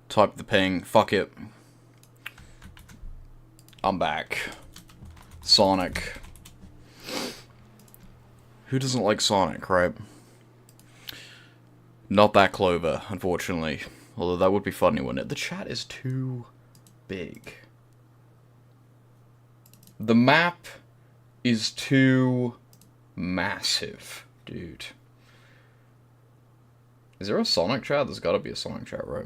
type the ping. Fuck it. I'm back. Sonic. Who doesn't like Sonic, right? Not that Clover, unfortunately. Although that would be funny, wouldn't it? The chat is too big. The map is too massive, dude. Is there a Sonic chat? There's gotta be a Sonic chat, right?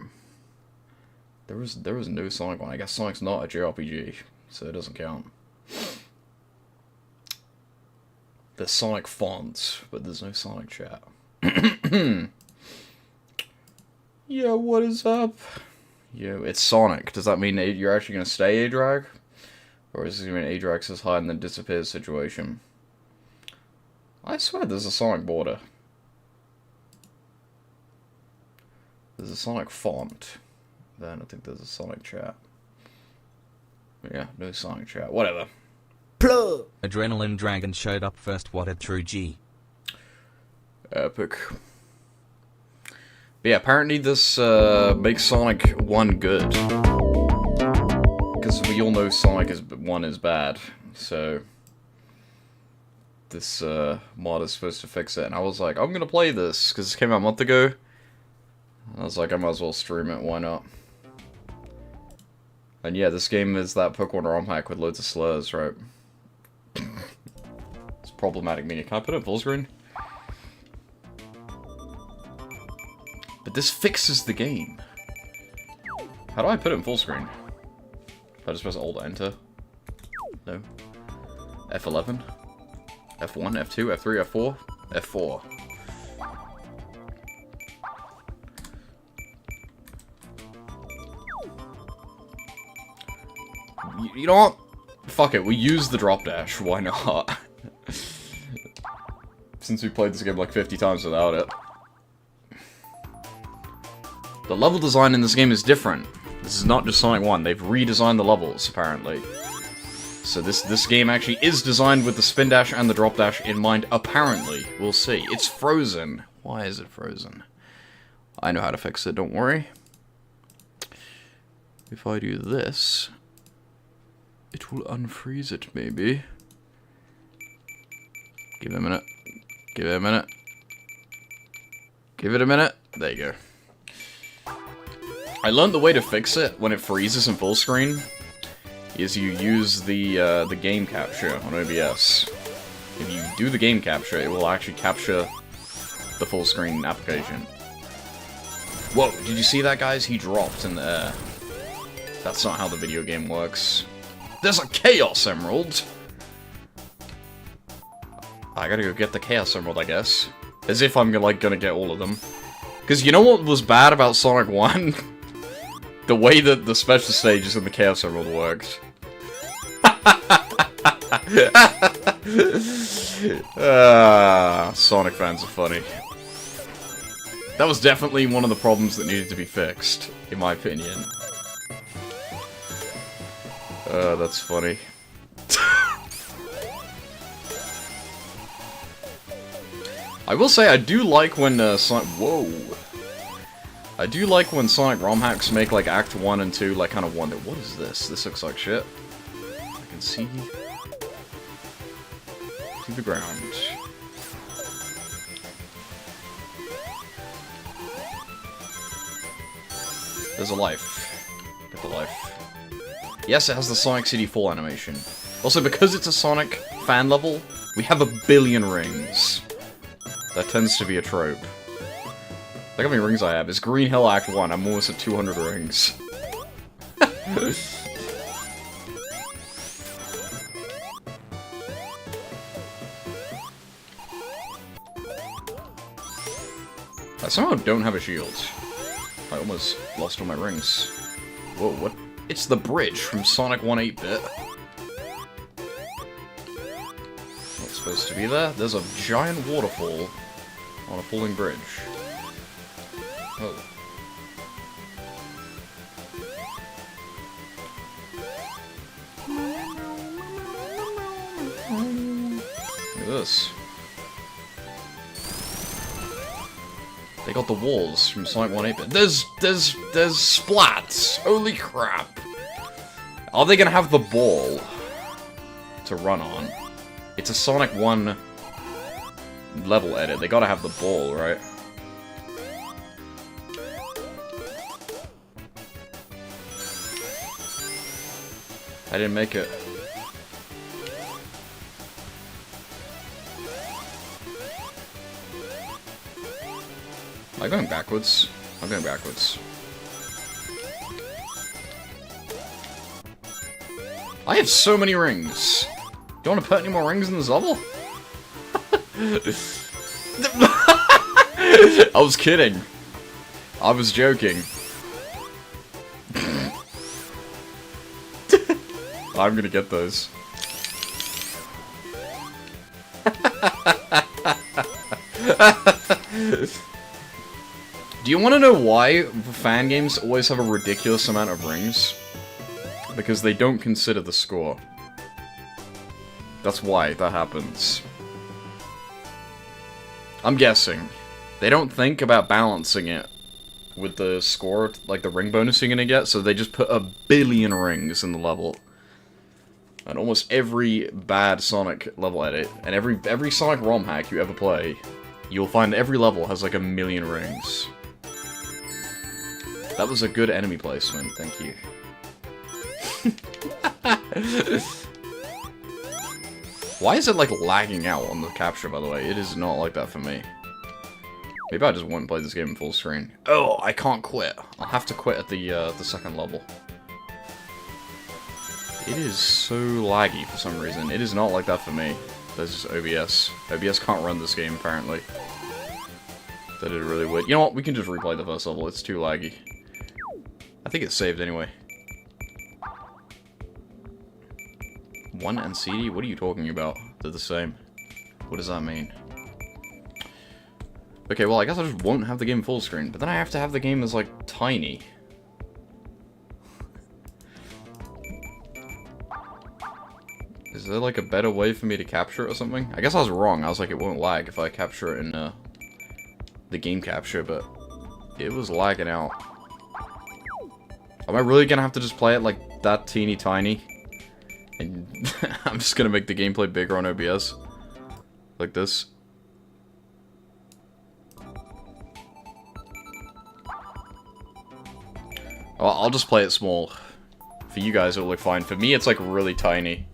There was no Sonic one. I guess Sonic's not a JRPG, so it doesn't count. There's Sonic fonts, but there's no Sonic chat. Yeah, what is up? Yo, it's Sonic. Does that mean you're actually gonna stay A-Drag? Or is this gonna mean A-Drag says hi and then disappears situation? I swear there's a Sonic border. There's a Sonic font. Then I think there's a Sonic chat. But yeah, no Sonic chat. Whatever. Plug. Adrenaline Dragon showed up first. What a true G. Epic. But yeah, apparently this makes Sonic 1 good. Because we all know Sonic 1 is bad. So this mod is supposed to fix it. And I was like, I'm gonna play this. Because it came out a month ago. I was like, I might as well stream it. Why not? And yeah, this game is that Pokemon ROM hack with loads of slurs, right? It's problematic meaning. Can I put it in full screen? But this fixes the game. How do I put it in full screen? I just press Alt Enter. No. F11. F1, F2, F3, F4, F4. You know what? Fuck it, we use the drop dash. Why not? Since we played this game like 50 times without it. The level design in this game is different. This is not just Sonic 1. They've redesigned the levels, apparently. So this game actually is designed with the spin dash and the drop dash in mind, apparently. We'll see. It's frozen. Why is it frozen? I know how to fix it, don't worry. If I do this, it will unfreeze it, maybe. Give it a minute. Give it a minute. Give it a minute. There you go. I learned the way to fix it when it freezes in full screen is you use the game capture on OBS. If you do the game capture, it will actually capture the full screen application. Whoa, did you see that, guys? He dropped in the air. That's not how the video game works. There's a Chaos Emerald! I gotta go get the Chaos Emerald, I guess. As if I'm like gonna get all of them. Because you know what was bad about Sonic 1? The way that the special stages in the Chaos Emerald worked. Sonic fans are funny. That was definitely one of the problems that needed to be fixed, in my opinion. That's funny. I will say, I do like when, Sonic... Whoa! I do like when Sonic ROM hacks make, like, Act 1 and 2, like, kind of wonder, what is this? This looks like shit. I can see... to the ground. There's a life. Get the life. Yes, it has the Sonic City Fall animation. Also, because it's a Sonic fan level, we have 1 billion rings. That tends to be a trope. Look how many rings I have. It's Green Hill Act 1. I'm almost at 200 rings. I somehow don't have a shield. I almost lost all my rings. Whoa, what? It's the bridge from Sonic 1 8-bit. What's supposed to be there? There's a giant waterfall on a falling bridge. Oh. Look at this. They got the walls from Sonic 1-8-bit. There's splats! Holy crap! Are they gonna have the ball to run on? It's a Sonic 1 level edit. They gotta have the ball, right? I didn't make it. Am I going backwards? I'm going backwards. I have so many rings. Do you want to put any more rings in this level? I was kidding. I was joking. I'm gonna get those. Do you want to know why fan games always have a ridiculous amount of rings? Because they don't consider the score. That's why that happens. I'm guessing. They don't think about balancing it with the score, like the ring bonus you're gonna get, so they just put a billion rings in the level. And almost every bad Sonic level edit, and every Sonic ROM hack you ever play, you'll find every level has like a million rings. That was a good enemy placement, thank you. Why is it like lagging out on the capture, by the way? It is not like that for me. Maybe I just won't play this game in full screen. Oh, I can't quit. I'll have to quit at the second level. It is so laggy for some reason. It is not like that for me. That's just OBS. OBS can't run this game, apparently. That is really weird. You know what? We can just replay the first level. It's too laggy. I think it's saved anyway. 1 and CD? What are you talking about? They're the same. What does that mean? Okay, well, I guess I just won't have the game full screen, but then I have to have the game as, like, tiny. Is there, like, a better way for me to capture it or something? I guess I was wrong. I was like, it won't lag if I capture it in, the game capture, but it was lagging out. Am I really gonna have to just play it, like, that teeny tiny? And I'm just gonna make the gameplay bigger on OBS. Like this. Well, I'll just play it small. For you guys, it'll look fine. For me, it's like really tiny.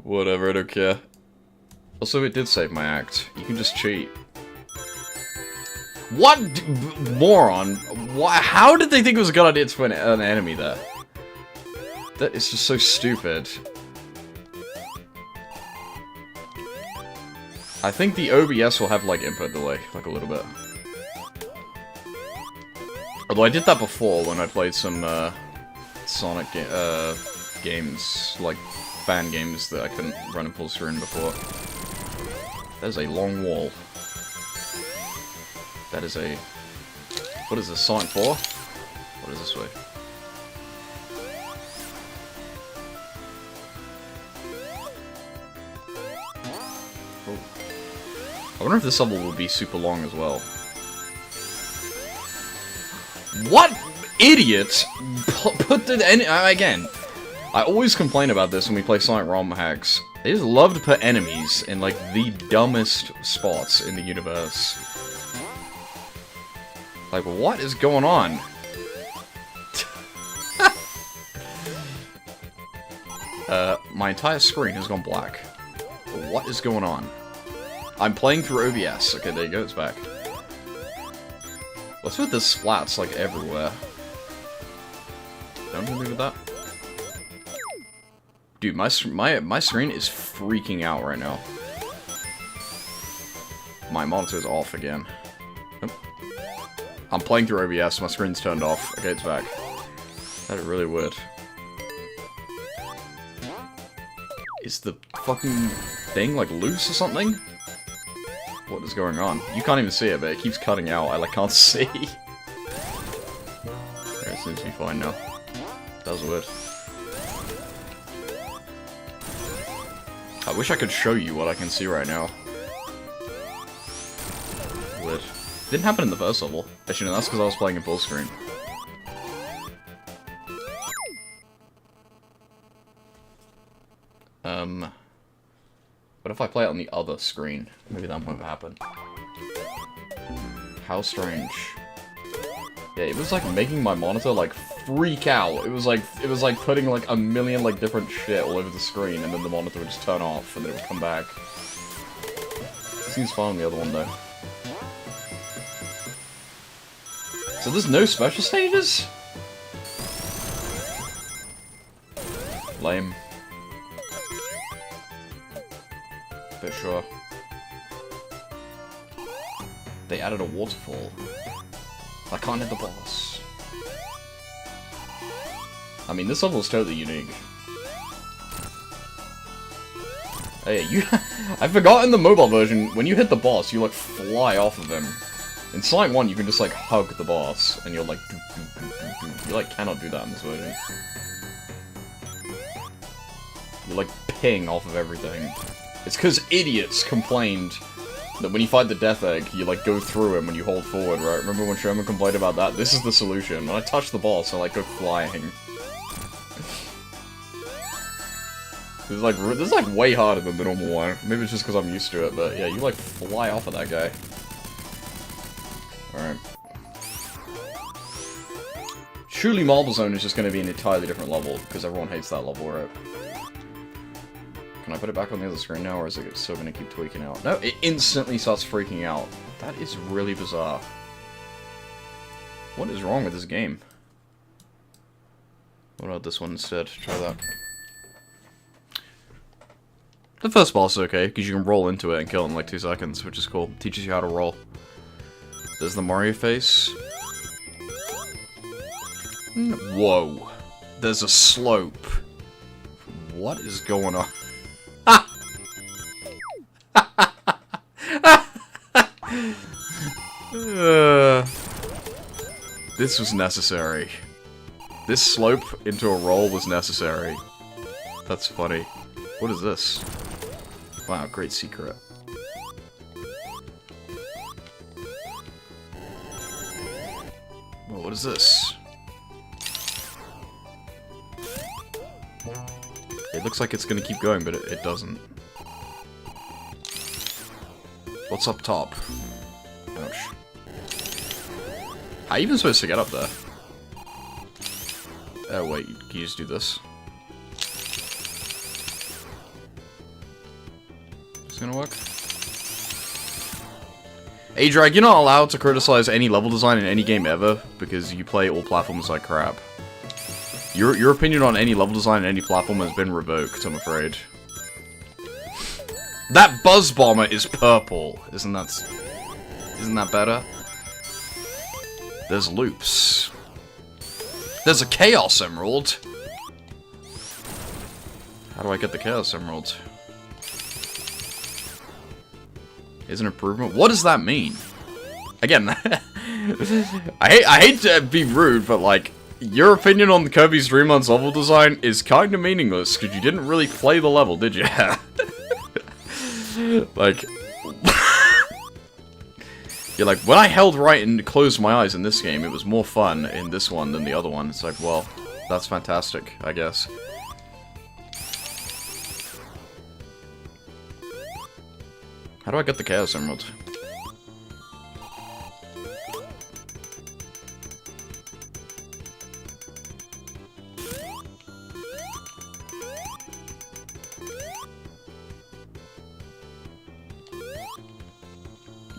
Whatever, I don't care. Also, it did save my act. You can just cheat. What? Moron. Why? How did they think it was a good idea to put an enemy there? That is just so stupid. I think the OBS will have, like, input delay, like, a little bit. Although I did that before when I played some, Sonic games, like, fan games that I couldn't run in full screen before. That is a long wall. That is a... What is this, Sonic 4? What is this way? Oh. I wonder if this level will be super long as well. What idiot put the... Again, I always complain about this when we play Sonic ROM hacks. They just love to put enemies in, like, the dumbest spots in the universe. Like, what is going on? My entire screen has gone black. What is going on? I'm playing through OBS. Okay, there you go, it's back. What's with the splats, like, everywhere? Don't agree with that. Dude, my screen is freaking out right now. My monitor is off again. Oop. I'm playing through OBS, my screen's turned off. Okay, it's back. That is really weird. Is the fucking thing, like, loose or something? What is going on? You can't even see it, but it keeps cutting out. I, like, can't see. Alright, it seems to be fine now. That was weird. I wish I could show you what I can see right now. Weird. Didn't happen in the first level. Actually, no, that's because I was playing in full screen. What if I play it on the other screen? Maybe that won't happen. How strange. Yeah, it was like making my monitor like freak out. It was like putting like a million like different shit all over the screen, and then the monitor would just turn off, and then it would come back. Seems fine on the other one though. So there's no special stages? Lame. But sure. They added a waterfall. I can't hit the boss. I mean, this level is totally unique. Oh yeah, you... I forgot in the mobile version, when you hit the boss, you like fly off of him. In Sonic 1, you can just like hug the boss, and you're like... Doo, doo, doo, doo, doo. You like cannot do that in this version. You like ping off of everything. It's because idiots complained that when you fight the Death Egg, you like go through him when you hold forward, right? Remember when Sherman complained about that? This is the solution. When I touch the boss, I like go flying. This is like way harder than the normal one. Maybe it's just because I'm used to it, but yeah, you like fly off of that guy. Alright. Surely Marble Zone is just going to be an entirely different level, because everyone hates that level, right? Can I put it back on the other screen now, or is it still going to keep tweaking out? No, it instantly starts freaking out. That is really bizarre. What is wrong with this game? What about this one instead? Try that. The first boss is okay, because you can roll into it and kill it in like 2 seconds, which is cool. Teaches you how to roll. There's the Mario face. Whoa. There's a slope. What is going on? This was necessary. This slope into a roll was necessary. That's funny. What is this? Wow, great secret. Well, what is this? It looks like it's gonna keep going, but it doesn't. What's up top? Ouch. How are you even supposed to get up there? Oh wait, can you just do this? Is it gonna work? A-Drag, you're not allowed to criticize any level design in any game ever, because you play all platforms like crap. Your opinion on any level design in any platform has been revoked, I'm afraid. That Buzz Bomber is purple. Isn't that better? There's loops. There's a Chaos Emerald. How do I get the Chaos Emerald? Is an improvement? What does that mean? Again, I hate to be rude, but like, your opinion on the Kirby's Dream Land's level design is kind of meaningless, because you didn't really play the level, did you? Like... You're like, when I held right and closed my eyes in this game, it was more fun in this one than the other one. It's like, well, that's fantastic, I guess. How do I get the Chaos Emerald?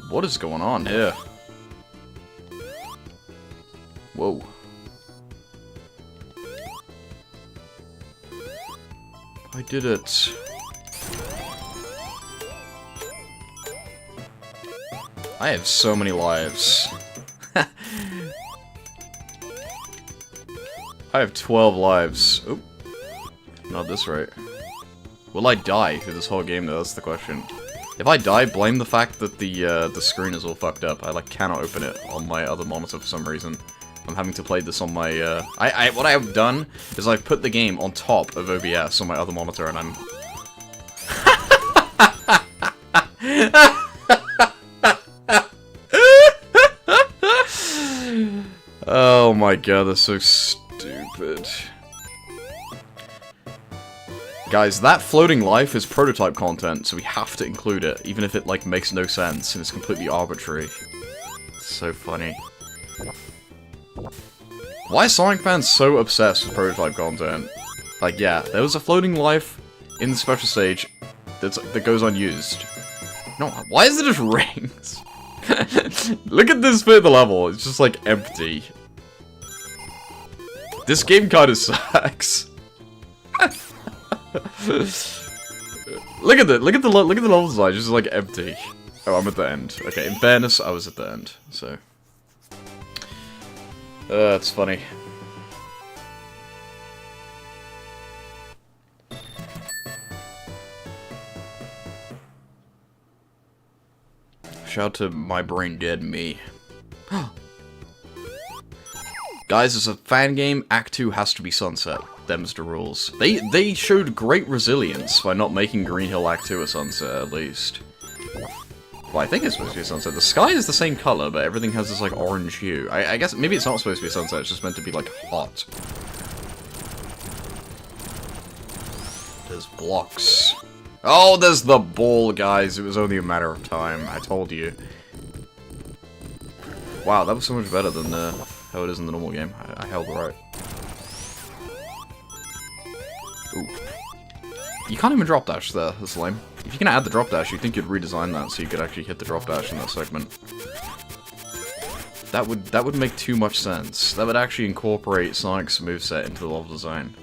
What is going on here? Whoa. I did it. I have so many lives. I have 12 lives. Oop. Not this right. Will I die through this whole game though? That's the question. If I die, blame the fact that the screen is all fucked up. I like cannot open it on my other monitor for some reason. I'm having to play this on my what I have done is I've put the game on top of OBS on my other monitor, and I'm my god, that's so stupid. Guys, that floating life is prototype content, so we have to include it, even if it, like, makes no sense and it's completely arbitrary. It's so funny. Why are Sonic fans so obsessed with prototype content? Like, yeah, there was a floating life in the special stage that goes unused. No, why is it just rings? Look at this bit of the level, it's just, like, empty. This game kinda sucks. Look at the level design, just like empty. Oh, I'm at the end. Okay, in fairness, I was at the end, so. That's funny. Shout out to my brain dead me. Guys, as a fan game, Act 2 has to be Sunset. Them's the rules. They showed great resilience by not making Green Hill Act 2 a sunset, at least. Well, I think it's supposed to be a sunset. The sky is the same color, but everything has this, like, orange hue. I guess maybe it's not supposed to be a sunset, it's just meant to be, like, hot. There's blocks. Oh, there's the ball, guys. It was only a matter of time. I told you. Wow, that was so much better than how it is in the normal game. I held it right. Ooh. You can't even drop dash there, that's lame. If you're gonna add the drop dash, you'd think you'd redesign that so you could actually hit the drop dash in that segment. That would make too much sense. That would actually incorporate Sonic's moveset into the level design.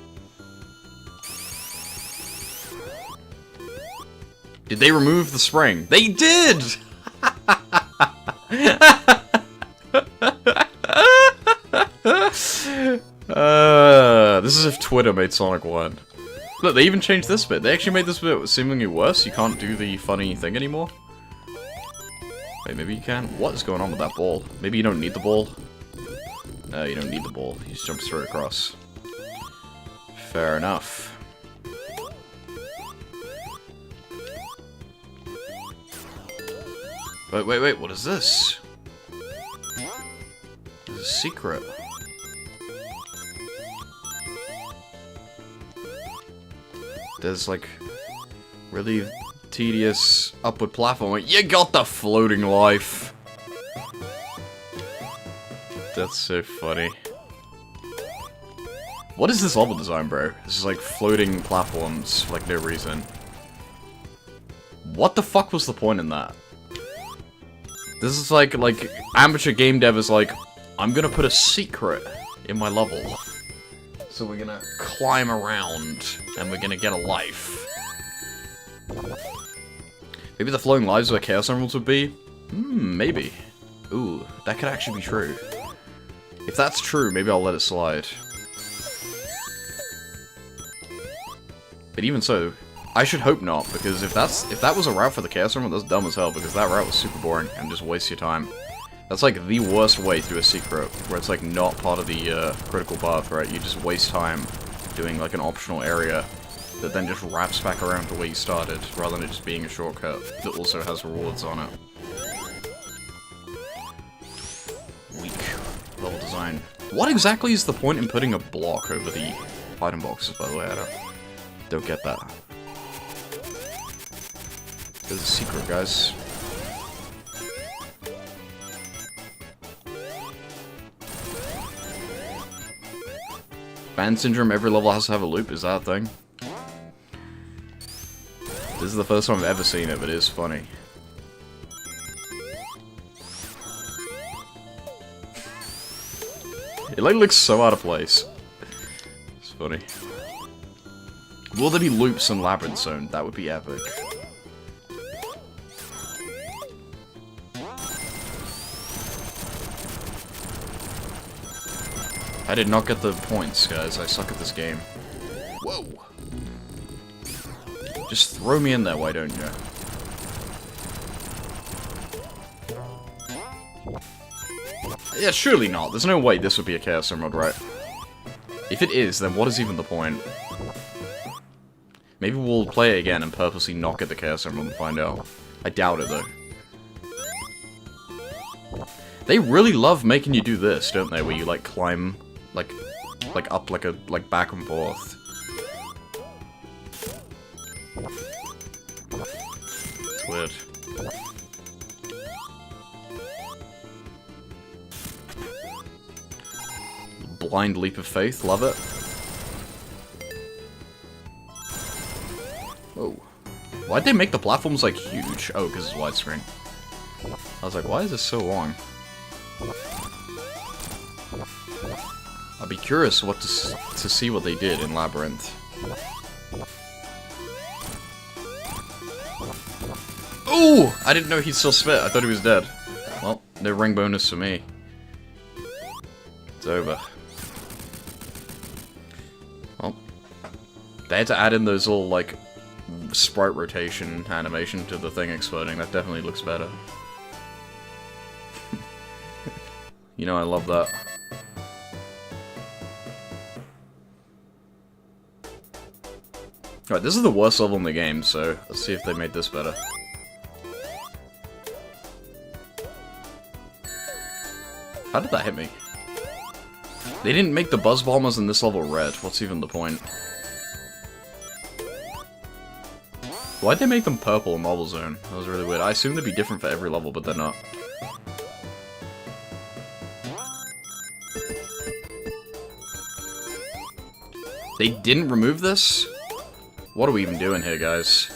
Did they remove the spring? They did! This is if Twitter made Sonic 1. Look, they even changed this bit. They actually made this bit seemingly worse. You can't do the funny thing anymore. Wait, maybe you can? What is going on with that ball? Maybe you don't need the ball? No, you don't need the ball. You just jump straight across. Fair enough. Wait, what is this? There's a secret. There's, like, really tedious upward platforming. You got the floating life! That's so funny. What is this level design, bro? This is like floating platforms for, like, no reason. What the fuck was the point in that? This is like amateur game dev is like, I'm gonna put a secret in my level. So we're gonna climb around, and we're gonna get a life. Maybe the floating lives where Chaos Emeralds would be? Maybe. Ooh, that could actually be true. If that's true, maybe I'll let it slide. But even so, I should hope not, because if that was a route for the Chaos Emerald, that's dumb as hell, because that route was super boring and just wastes your time. That's like the worst way through a secret, where it's like not part of the critical path, right? You just waste time doing like an optional area that then just wraps back around to where you started, rather than it just being a shortcut that also has rewards on it. Weak level design. What exactly is the point in putting a block over the item boxes, by the way? I don't get that. There's a secret, guys. Fan syndrome, every level has to have a loop, is that a thing? This is the first time I've ever seen it, but it is funny. It like looks so out of place. It's funny. Will there be loops in Labyrinth Zone? That would be epic. I did not get the points, guys. I suck at this game. Whoa! Just throw me in there, why don't you? Yeah, surely not. There's no way this would be a Chaos Emerald, right? If it is, then what is even the point? Maybe we'll play it again and purposely not get the Chaos Emerald and find out. I doubt it, though. They really love making you do this, don't they? Where you, like, climb, like up, like, back and forth. It's weird. Blind leap of faith, love it. Oh. Why'd they make the platforms, like, huge? Oh, because it's widescreen. I was like, why is this so long? I'd be curious what to see what they did in Labyrinth. Ooh! I didn't know he'd still spit. I thought he was dead. Well, no ring bonus for me. It's over. Well, they had to add in those little, like, sprite rotation animation to the thing exploding. That definitely looks better. You know I love that. Alright, this is the worst level in the game, so let's see if they made this better. How did that hit me? They didn't make the buzz bombers in this level red. What's even the point? Why'd they make them purple in Marble Zone? That was really weird. I assume they'd be different for every level, but they're not. They didn't remove this? What are we even doing here, guys?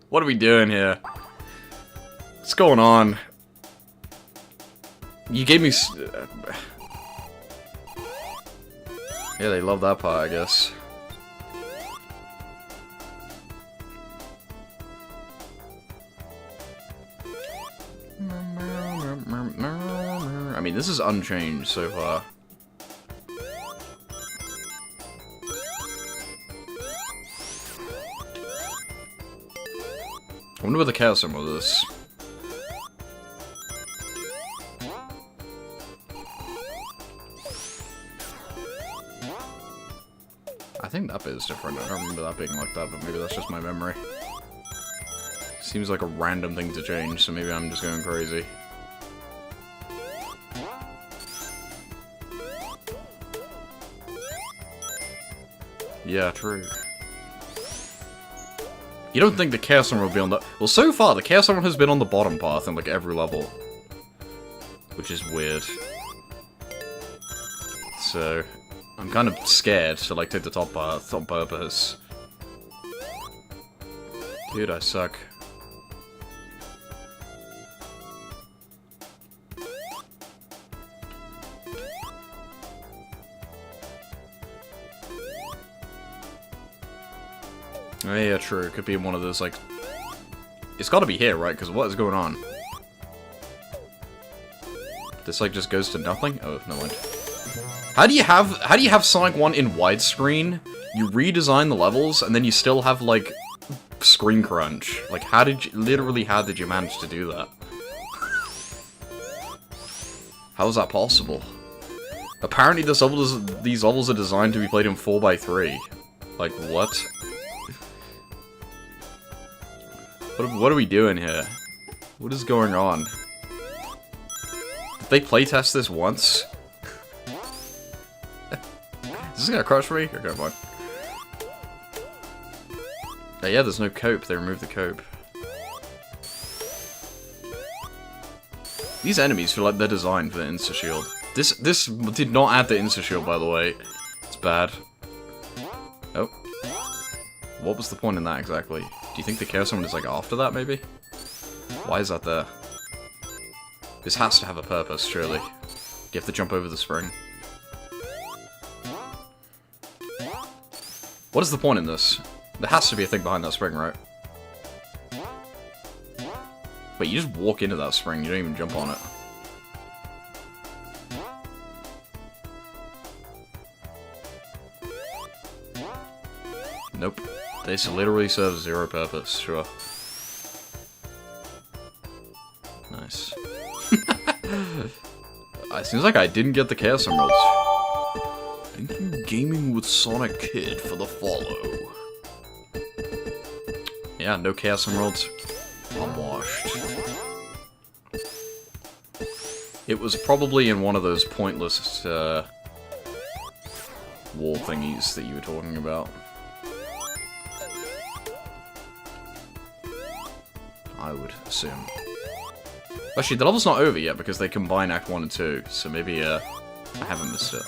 What are we doing here? What's going on? You gave me... Yeah, they love that part, I guess. I mean, this is unchanged so far. I wonder what the Chaos Emerald is. I think that bit is different. I don't remember that being like that, but maybe that's just my memory. Seems like a random thing to change, so maybe I'm just going crazy. Yeah, true. You don't think the Chaos Emerald will be on the... Well, so far, the Chaos Emerald has been on the bottom path in, like, every level. Which is weird. So, I'm kind of scared to, like, take the top path on purpose. Dude, I suck. Oh, yeah, true. It could be in one of those, like... It's gotta be here, right? Because what is going on? This, like, just goes to nothing? Oh, no mind. How do you have Sonic 1 in widescreen, you redesign the levels, and then you still have, like, screen crunch? Like, literally, how did you manage to do that? How is that possible? Apparently, these levels are designed to be played in 4x3. Like, what? What are we doing here? What is going on? Did they playtest this once? Is this gonna crush me? Okay, fine. Oh, yeah, there's no cope. They removed the cope. These enemies feel like they're designed for the insta-shield. This did not add the insta-shield, by the way. It's bad. Oh. What was the point in that, exactly? Do you think the Chaos Emerald is, like, after that, maybe? Why is that there? This has to have a purpose, surely. You have to jump over the spring. What is the point in this? There has to be a thing behind that spring, right? Wait, you just walk into that spring, you don't even jump on it. Nope. This literally serves zero purpose, sure. Nice. It seems like I didn't get the Chaos Emeralds. Thank you, Gaming with Sonic Kid, for the follow. Yeah, no Chaos Emeralds. unwashed. It was probably in one of those pointless wall thingies that you were talking about. I would assume. Actually, the level's not over yet because they combine Act 1 and 2, so maybe I haven't missed it.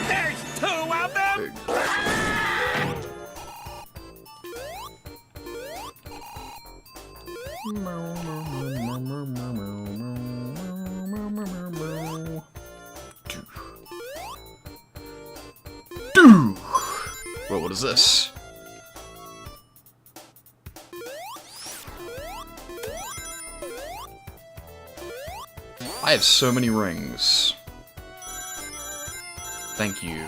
There's 2 of them! Wait, what is this? I have so many rings. Thank you.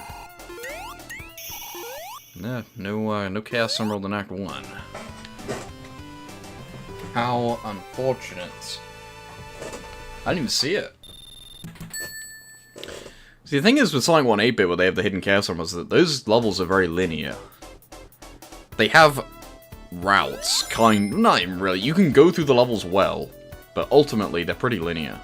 No Chaos Emerald in Act 1. How unfortunate. I didn't even see it. See, the thing is with Sonic 1 8-bit, where they have the hidden Chaos Emeralds, that those levels are very linear. They have routes, not even really. You can go through the levels well, but ultimately they're pretty linear.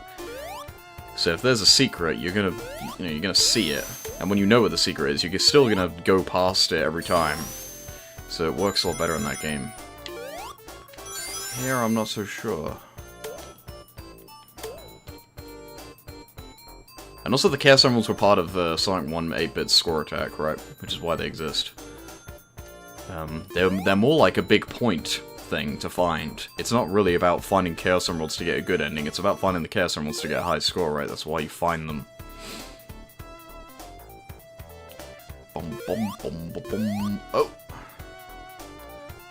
So if there's a secret, you're gonna see it, and when you know what the secret is, you're still gonna go past it every time. So it works a lot better in that game. Here, I'm not so sure. And also the Chaos Emeralds were part of Sonic 1 8-bit score attack, right? Which is why they exist. They're more like a big point thing to find. It's not really about finding Chaos Emeralds to get a good ending, it's about finding the Chaos Emeralds to get a high score, right? That's why you find them. Bum, bum, bum, bum, bum. Oh!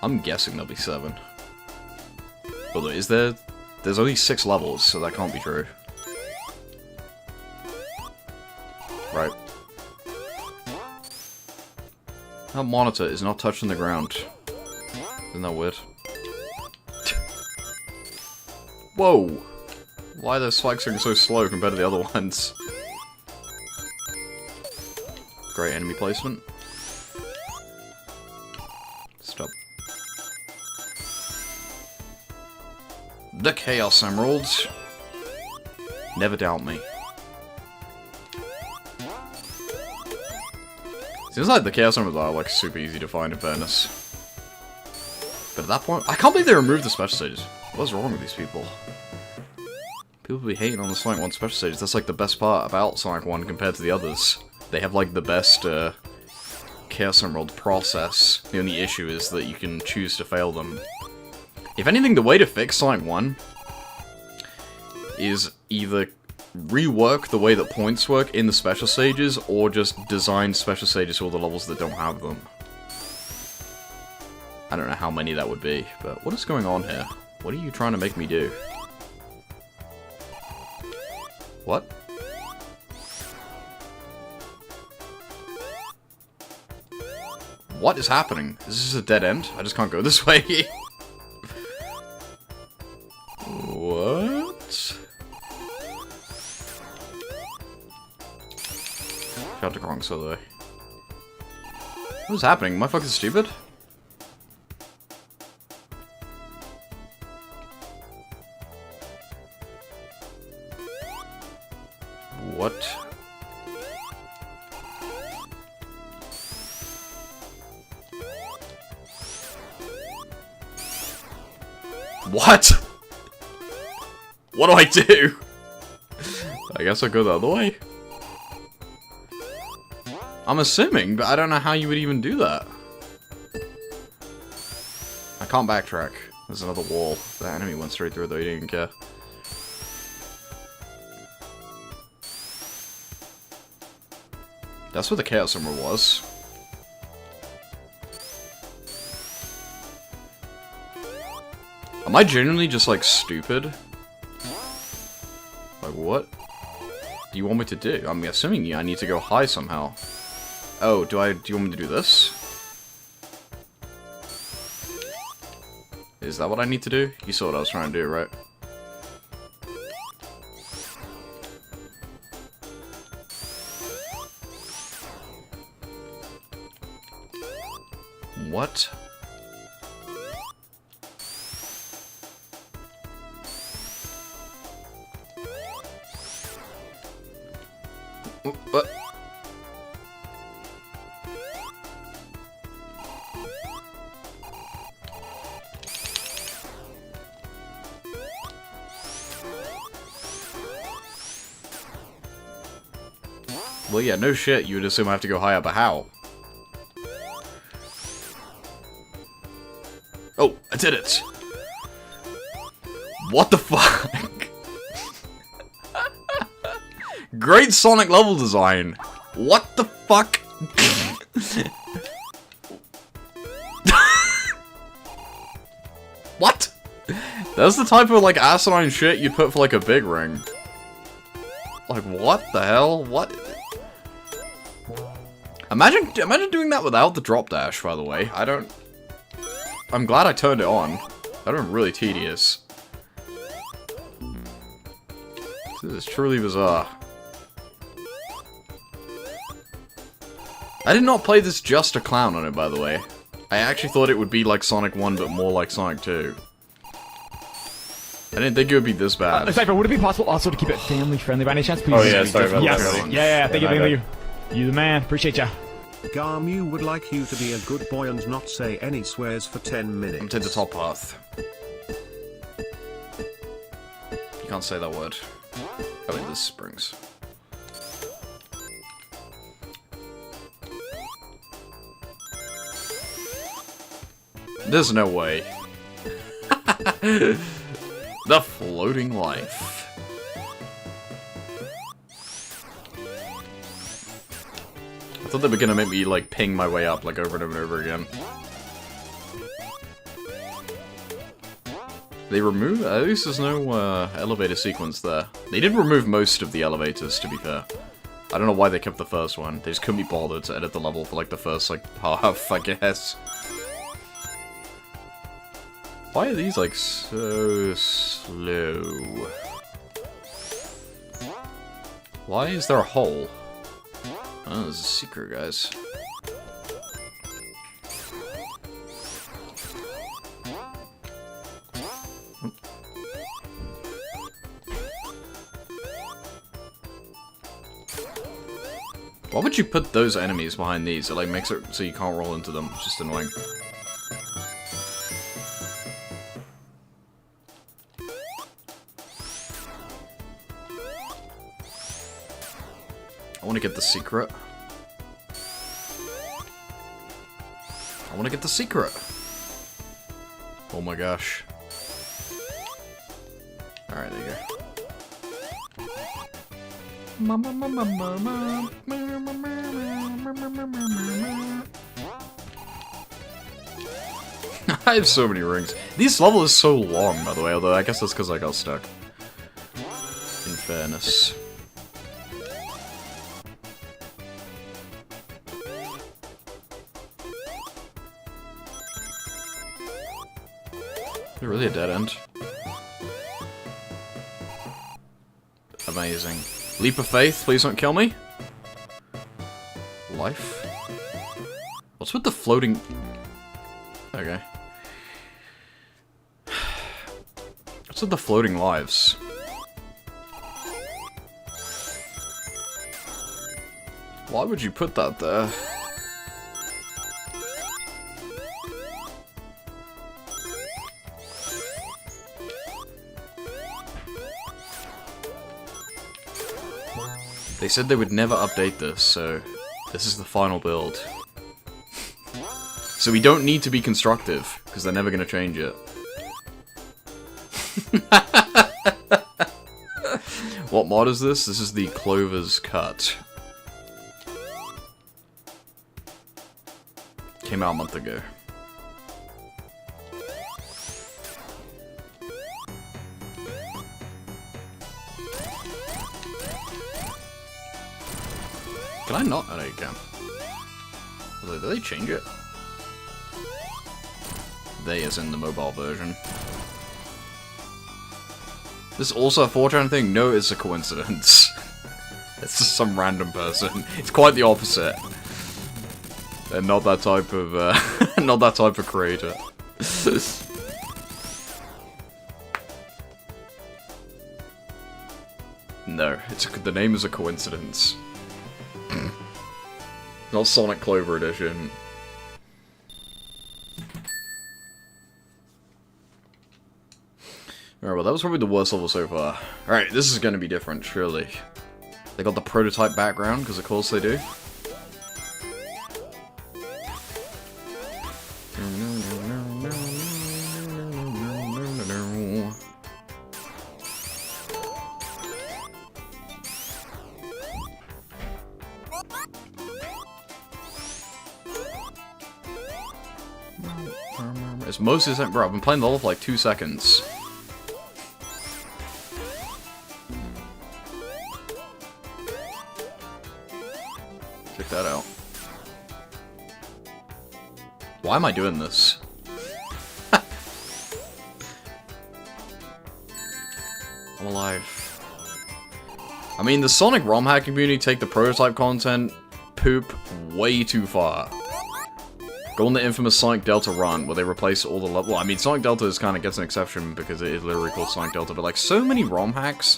I'm guessing there'll be 7. Although, is there... There's only 6 levels, so that can't be true. Right. That monitor is not touching the ground. Isn't that weird? Whoa! Why are the spikes going so slow compared to the other ones? Great enemy placement. Stop. The Chaos Emeralds. Never doubt me. Seems like the Chaos Emeralds are like super easy to find in fairness. But at that point, I can't believe they removed the special stages. What's wrong with these people? People be hating on the Sonic 1 special stages. That's like the best part about Sonic 1 compared to the others. They have like the best Chaos Emerald process. The only issue is that you can choose to fail them. If anything, the way to fix Sonic 1 is either rework the way that points work in the special stages, or just design special stages for all the levels that don't have them. I don't know how many that would be, but what is going on here? What are you trying to make me do? What? What is happening? Is this a dead end? I just can't go this way. What? Got the wrong side though. What is happening? Am I fucking stupid? What? What? What do I do? I guess I'll go the other way. I'm assuming, but I don't know how you would even do that. I can't backtrack. There's another wall. The enemy went straight through it though, he didn't care. That's where the Chaos Emerald was. Am I genuinely just, like, stupid? Like, what do you want me to do? I'm assuming I need to go high somehow. Oh, do you want me to do this? Is that what I need to do? You saw what I was trying to do, right? What? What? Well, yeah, no shit. You would assume I have to go higher, but how? Oh, I did it! What the fuck? Great Sonic level design! What the fuck? What? That's the type of, like, asinine shit you put for, like, a big ring. Like, what the hell? What? Imagine doing that without the drop dash, by the way. I'm glad I turned it on. That would have been really tedious. This is truly bizarre. I did not play this just to clown on it, by the way. I actually thought it would be like Sonic 1, but more like Sonic 2. I didn't think it would be this bad. Cypher, would it be possible also to keep it family friendly by any chance, please? Oh yeah, sorry about yes. that. Yeah, thank you. You the man, appreciate ya. Garmu would like you to be a good boy and not say any swears for 10 minutes. I'm to the top path. You can't say that word. Oh wait, this springs. There's no way. The floating life. I thought they were gonna make me, like, ping my way up, like, over and over and over again. They remove... At least there's no, elevator sequence there. They did remove most of the elevators, to be fair. I don't know why they kept the first one. They just couldn't be bothered to edit the level for, like, the first, like, half, I guess. Why are these, like, so slow? Why is there a hole? Oh, there's a secret, guys. Why would you put those enemies behind these? It, like, makes it so you can't roll into them. It's just annoying. I want to get the secret. I want to get the secret. Oh my gosh. Alright, there you go. I have so many rings. This level is so long, by the way, although I guess that's because I got stuck. In fairness. Is it really a dead end? Amazing. Leap of faith, please don't kill me. Life? What's with the floating... Okay. What's with the floating lives? Why would you put that there? They said they would never update this, so this is the final build. So we don't need to be constructive, because they're never going to change it. What mod is this? This is the Clover's Cut. Came out a month ago. Can I not? Oh, no, you can. Did they change it? They is in the mobile version. This is also a 4chan thing? No, it's a coincidence. It's just some random person. It's quite the opposite. They're not that type of, not that type of creator. No, the name is a coincidence. Not Sonic Clover Edition. Alright, well that was probably the worst level so far. Alright, this is gonna be different, surely. They got the prototype background, because of course they do. It's mostly the same. Bro, I've been playing the level for like 2 seconds. Check that out. Why am I doing this? I'm alive. I mean, the Sonic ROM hack community take the prototype content poop way too far. Go on the infamous Sonic Delta run, where they replace all the level. Well, I mean, Sonic Delta is kind of gets an exception because it is literally called Sonic Delta, but like so many ROM hacks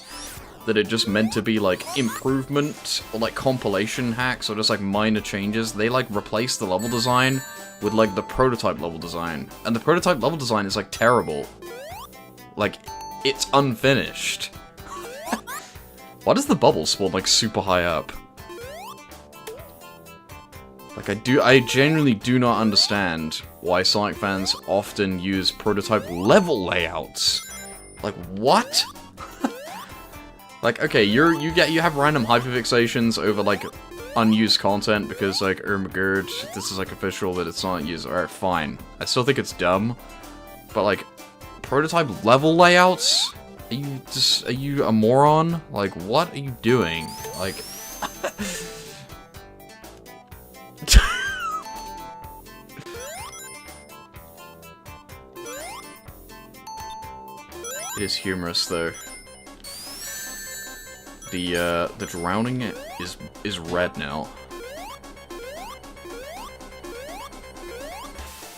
that are just meant to be like improvement or like compilation hacks or just like minor changes. They like replace the level design with like the prototype level design, and the prototype level design is like terrible. Like, it's unfinished. Why does the bubble spawn like super high up? Like, I genuinely do not understand why Sonic fans often use prototype level layouts. Like, what? Like, okay, you have random hyperfixations over, like, unused content because, like, oh my god, this is, like, official that it's not used. Alright, fine. I still think it's dumb. But, like, prototype level layouts? Are you a moron? Like, what are you doing? Like... It is humorous though. The drowning is red now.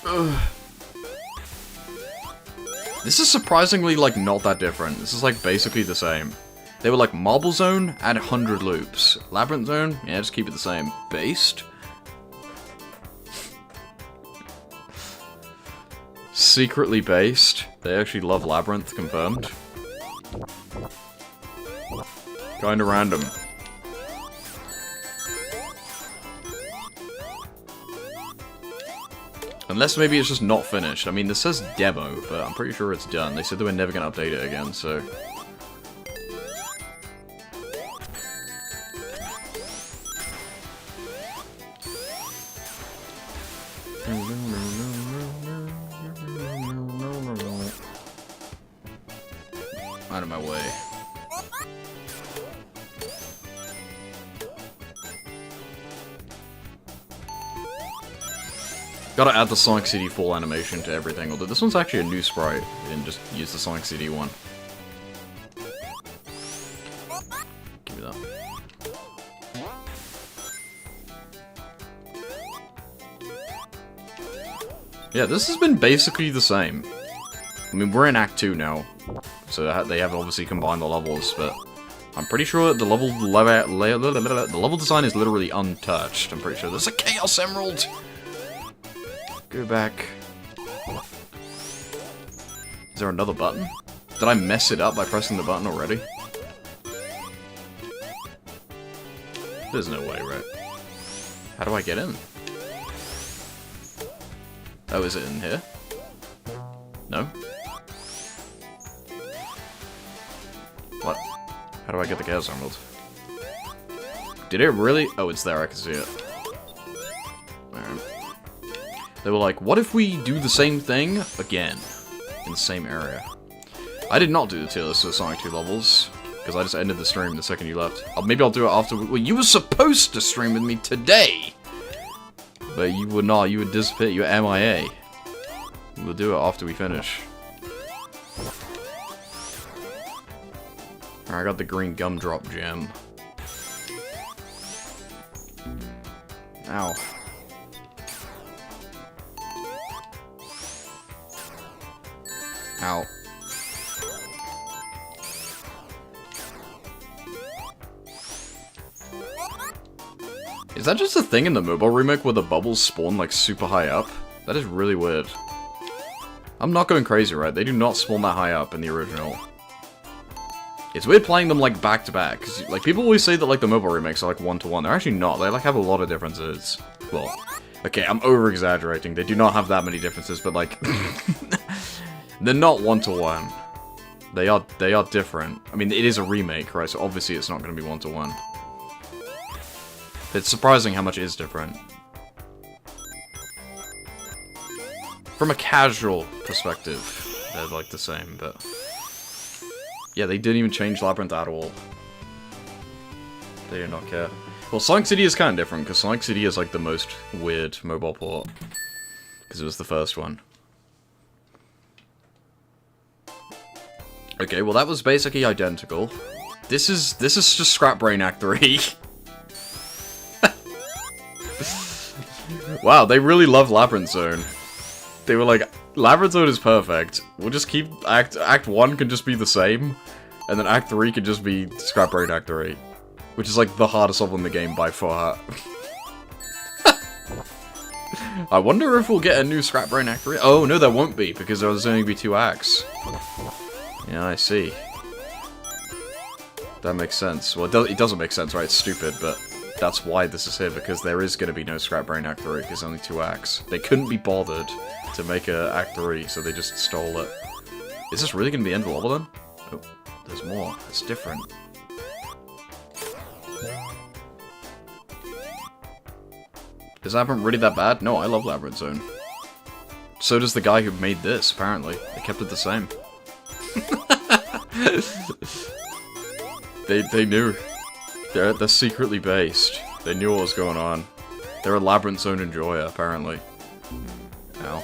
Ugh. This is surprisingly like not that different. This is like basically the same. They were like Marble Zone, add 100 loops. Labyrinth Zone, yeah, just keep it the same. Based. Secretly based. They actually love Labyrinth, confirmed. Kinda random. Unless maybe it's just not finished. I mean, this says demo, but I'm pretty sure it's done. They said they were never gonna update it again, so... Out of my way. Gotta add the Sonic CD full animation to everything, although this one's actually a new sprite. We didn't just use the Sonic CD one. Give me that. Yeah, this has been basically the same. I mean, we're in Act 2 now, so they have obviously combined the levels, but I'm pretty sure the level design is literally untouched. I'm pretty sure there's a Chaos Emerald! Go back. Is there another button? Did I mess it up by pressing the button already? There's no way, right? How do I get in? Oh, is it in here? No? What? How do I get the Chaos Emerald? Did it really? Oh, it's there, I can see it. Alright. They were like, what if we do the same thing again? In the same area. I did not do the tier list for the Sonic 2 levels, because I just ended the stream the second you left. Maybe I'll do it after. Well, you were supposed to stream with me today! But you would not, you would disappear, you were MIA. We'll do it after we finish. Alright, I got the green gumdrop gem. Ow. Ow. Is that just a thing in the mobile remake where the bubbles spawn, like, super high up? That is really weird. I'm not going crazy, right? They do not spawn that high up in the original. It's weird playing them, like, back-to-back, because, like, people always say that, like, the mobile remakes are, like, one-to-one. They're actually not. They, like, have a lot of differences. Well, okay, I'm over-exaggerating. They do not have that many differences, but, like, they're not one-to-one. They are different. I mean, it is a remake, right? So obviously it's not going to be one-to-one. It's surprising how much is different. From a casual perspective, they're, like, the same, but... Yeah, they didn't even change Labyrinth at all. They did not care. Well, Sonic City is kind of different, because Sonic City is, like, the most weird mobile port. Because it was the first one. Okay, well, that was basically identical. This is just Scrap Brain Act 3. Wow, they really love Labyrinth Zone. They were like, Labyrinth Zone is perfect. We'll just keep Act 1 can just be the same, and then Act 3 can just be Scrap Brain Act 3. Which is like the hardest level in the game by far. I wonder if we'll get a new Scrap Brain Act 3. Oh, no, there won't be, because there's only be 2 acts. Yeah, I see. That makes sense. Well, it doesn't make sense, right? It's stupid, but that's why this is here, because there is going to be no Scrap Brain Act 3, because only 2 acts. They couldn't be bothered to make a Act 3, so they just stole it. Is this really going to be the end of the level, then? Oh, there's more. It's different. Is Labyrinth really that bad? No, I love Labyrinth Zone. So does the guy who made this, apparently. They kept it the same. They knew. They're secretly based. They knew what was going on. They're a Labyrinth Zone enjoyer, apparently. Ow.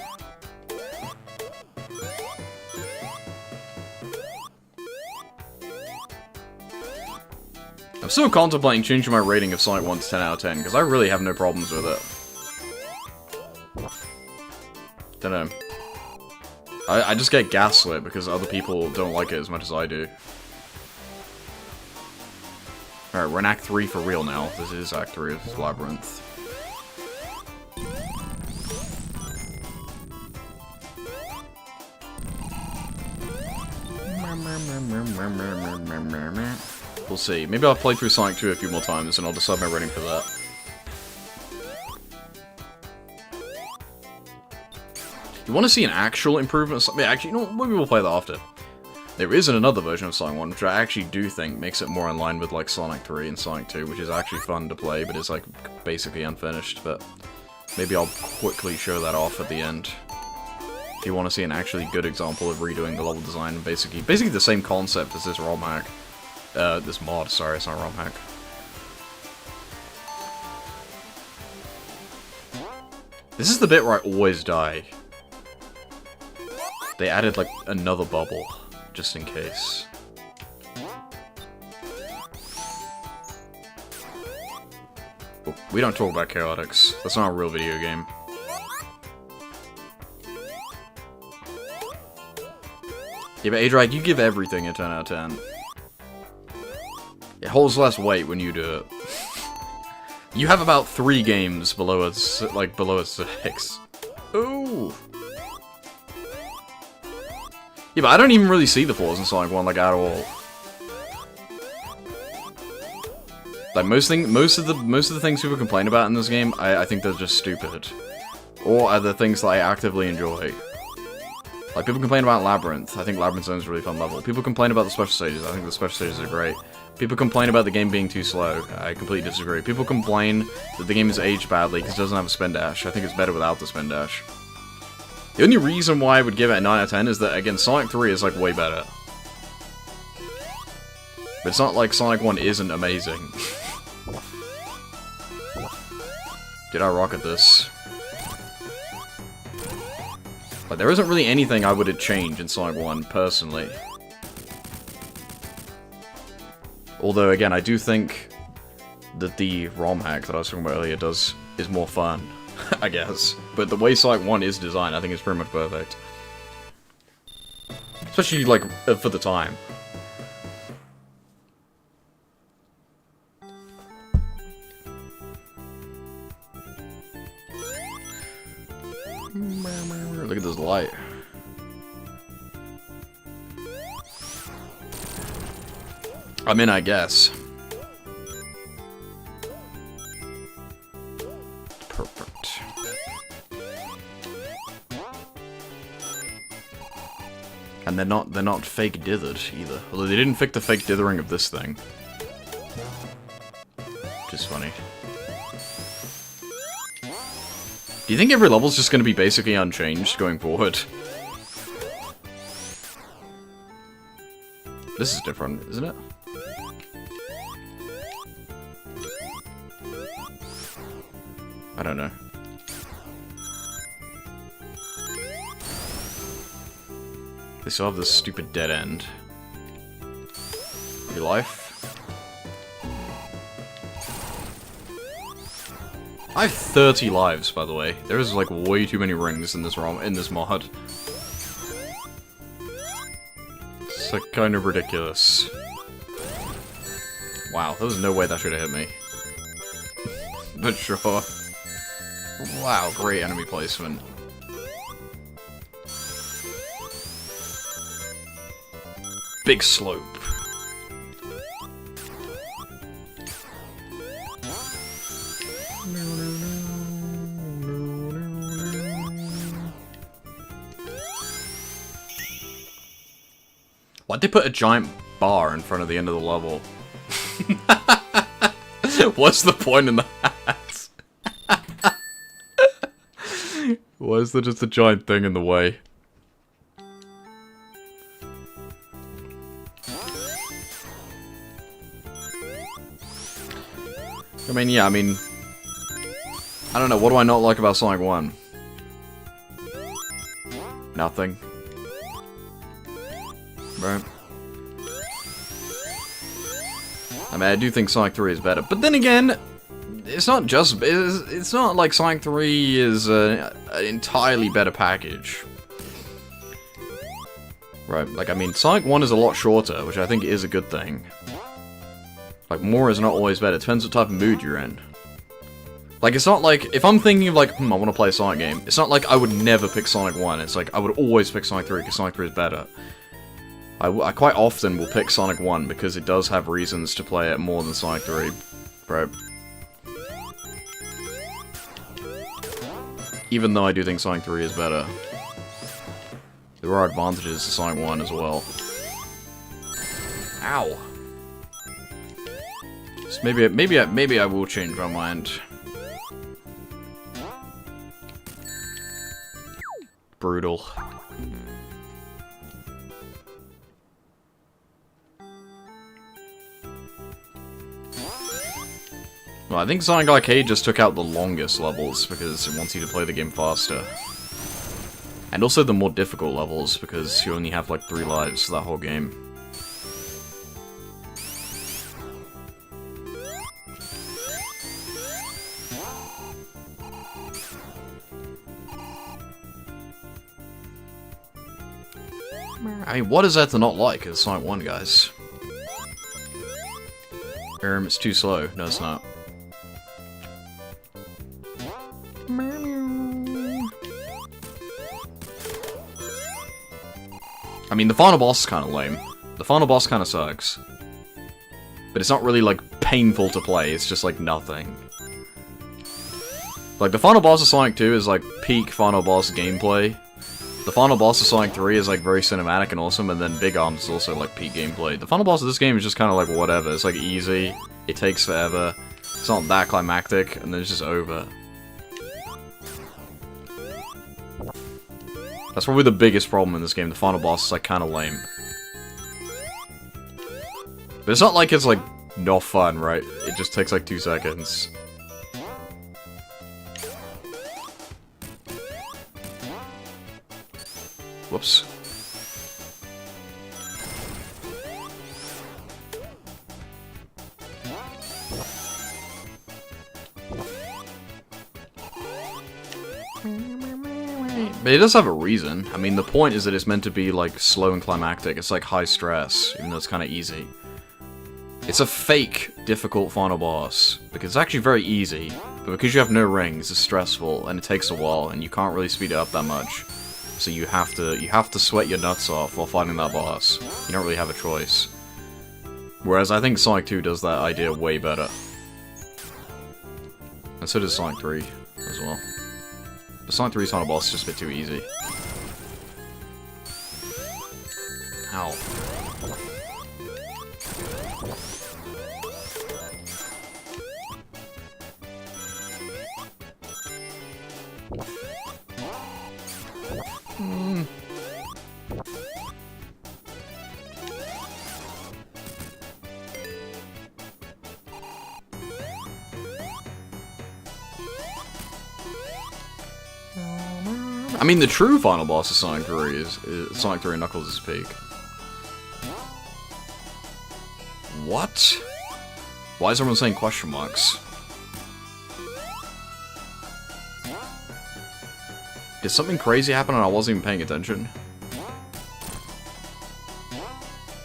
I'm still contemplating changing my rating of Sonic 1 to 10 out of 10, because I really have no problems with it. Dunno. I just get gaslit because other people don't like it as much as I do. Alright, we're in Act 3 for real now. This is Act 3 of Labyrinth. We'll see. Maybe I'll play through Sonic 2 a few more times and I'll decide my rating for that. You want to see an actual improvement? Actually, you know what? Maybe we'll play that after. There is another version of Sonic 1, which I actually do think makes it more in line with, like, Sonic 3 and Sonic 2, which is actually fun to play, but it's, like, basically unfinished, but maybe I'll quickly show that off at the end. If you want to see an actually good example of redoing the level design, basically the same concept as this ROM hack. This mod, sorry, it's not a ROM hack. This is the bit where I always die. They added, like, another bubble, just in case. Oh, we don't talk about chaotics. That's not a real video game. Yeah, but Adrian, you give everything a 10 out of 10. It holds less weight when you do it. You have about 3 games below a 6. Ooh. Yeah, but I don't even really see the flaws in Sonic 1, like, at all. Like, most of the things people complain about in this game, I think they're just stupid. Or are the things that I actively enjoy. Like, people complain about Labyrinth. I think Labyrinth Zone is a really fun level. People complain about the special stages. I think the special stages are great. People complain about the game being too slow. I completely disagree. People complain that the game is aged badly because it doesn't have a spin dash. I think it's better without the spin dash. The only reason why I would give it a 9 out of 10 is that, again, Sonic 3 is, like, way better. But it's not like Sonic 1 isn't amazing. Did I rock at this? Like, there isn't really anything I would change in Sonic 1, personally. Although, again, I do think that the ROM hack that I was talking about earlier is more fun. I guess. But the way Sonic 1 is designed, I think it's pretty much perfect. Especially, like, for the time. light. I mean, I guess. Perfect. And they're not fake dithered either. Although they didn't fix the fake dithering of this thing. Which is funny. Do you think every level's just gonna be basically unchanged going forward? This is different, isn't it? I don't know. They still have this stupid dead end. Your life? I have 30 lives, by the way. There is like way too many rings in this mod. It's like kind of ridiculous. Wow, there was no way that should have hit me. But sure. Wow, great enemy placement. Big slope. Why'd they put a giant bar in front of the end of the level? What's the point in that? Why is there just a giant thing in the way? I mean, yeah, I don't know, what do I not like about Sonic 1? Nothing. Right. I mean, I do think Sonic 3 is better, but then again, it's not just, it's not like Sonic 3 is an entirely better package. Right, like, I mean, Sonic 1 is a lot shorter, which I think is a good thing. Like, more is not always better. It depends what type of mood you're in. Like, it's not like, if I'm thinking of like, I want to play a Sonic game, it's not like I would never pick Sonic 1. It's like, I would always pick Sonic 3, because Sonic 3 is better. I quite often will pick Sonic 1, because it does have reasons to play it more than Sonic 3. Right. Even though I do think Sonic 3 is better. There are advantages to Sonic 1 as well. Ow! So maybe I will change my mind. Brutal. Well, I think Sonic Arcade just took out the longest levels because it wants you to play the game faster. And also the more difficult levels because you only have like 3 lives for that whole game. I mean, what is that to not like? It's Sonic 1, guys. It's too slow. No, it's not. I mean, the final boss is kind of lame. The final boss kind of sucks. But it's not really, like, painful to play. It's just, like, nothing. Like, the final boss of Sonic 2 is, like, peak final boss gameplay. The final boss of Sonic 3 is, like, very cinematic and awesome, and then Big Arms is also, like, peak gameplay. The final boss of this game is just kind of, like, whatever. It's, like, easy. It takes forever. It's not that climactic, and then it's just over. That's probably the biggest problem in this game. The final boss is, like, kind of lame. But it's not like it's, like, not fun, right? It just takes, like, 2 seconds. Whoops. But it does have a reason. I mean, the point is that it's meant to be, like, slow and climactic. It's, like, high stress, even though it's kind of easy. It's a fake, difficult final boss, because it's actually very easy, but because you have no rings, it's stressful, and it takes a while, and you can't really speed it up that much. so you have to sweat your nuts off while fighting that boss. You don't really have a choice. Whereas I think Sonic 2 does that idea way better. And so does Sonic 3 as well. But Sonic 3's final boss is just a bit too easy. Ow. I mean, the true final boss of Sonic 3 is Sonic 3 and Knuckles' Peak. What? Why is everyone saying question marks? Did something crazy happen and I wasn't even paying attention?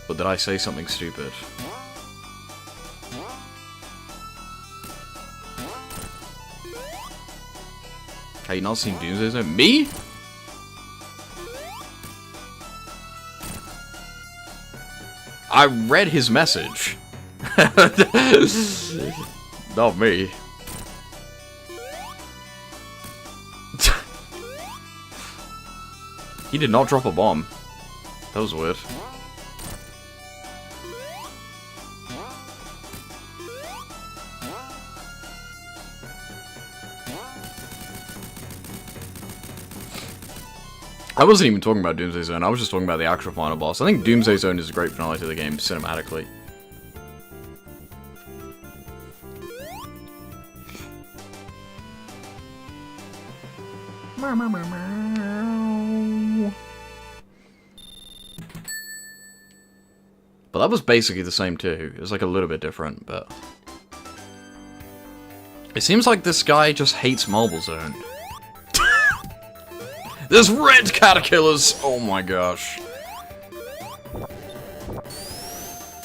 Or did I say something stupid? Have you not seen Doomsday Zone? Me? I read his message. Not me. He did not drop a bomb. That was weird. I wasn't even talking about Doomsday Zone, I was just talking about the actual final boss. I think Doomsday Zone is a great finale to the game, cinematically. But that was basically the same too. It was like a little bit different, but... It seems like this guy just hates Marble Zone. There's red caterpillars! Oh my gosh.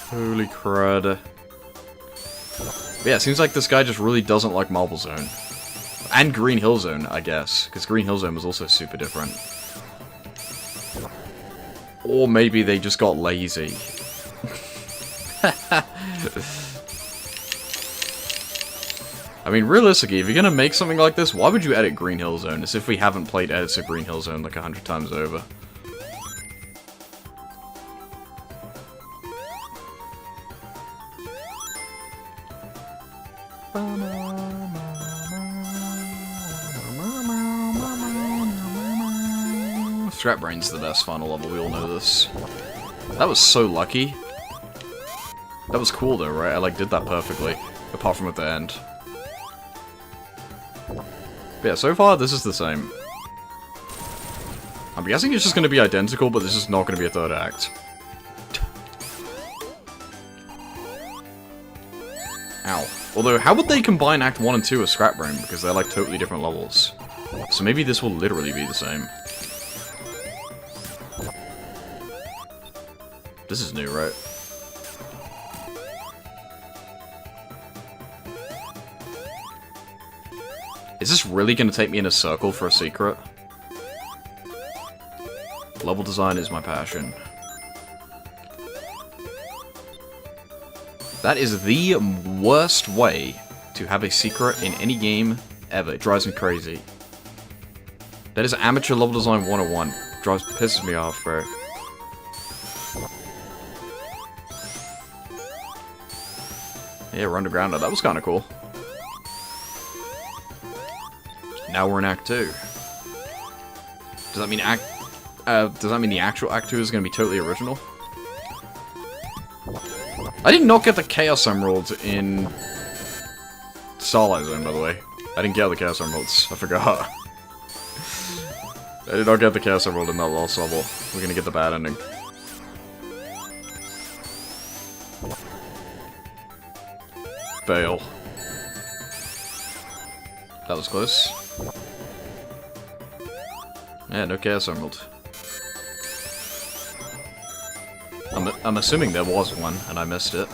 Holy crud. But yeah, it seems like this guy just really doesn't like Marble Zone. And Green Hill Zone, I guess. Because Green Hill Zone was also super different. Or maybe they just got lazy. I mean, realistically, if you're gonna make something like this, why would you edit Green Hill Zone? As if we haven't played edits of Green Hill Zone like 100 times over. Scrap Brain's the best final level, we all know this. That was so lucky. That was cool though, right? I like did that perfectly. Apart from at the end. But yeah, so far, this is the same. I'm guessing it's just going to be identical, but this is not going to be a third act. Ow. Although, how would they combine Act 1 and 2 with Scrap Brain? Because they're like totally different levels. So maybe this will literally be the same. This is new, right? Is this really going to take me in a circle for a secret? Level design is my passion. That is the worst way to have a secret in any game ever. It drives me crazy. That is amateur level design 101. Pisses me off, bro. Yeah, we're underground now. That was kind of cool. Now we're in Act 2. Does that mean the actual Act 2 is going to be totally original? I did not get the Chaos Emerald in Starlight Zone, by the way. I didn't get the Chaos Emeralds. I forgot. I did not get the Chaos Emerald in that last level. We're going to get the bad ending. Fail. That was close. Yeah, no Chaos Emerald. I'm assuming there was one, and I missed it.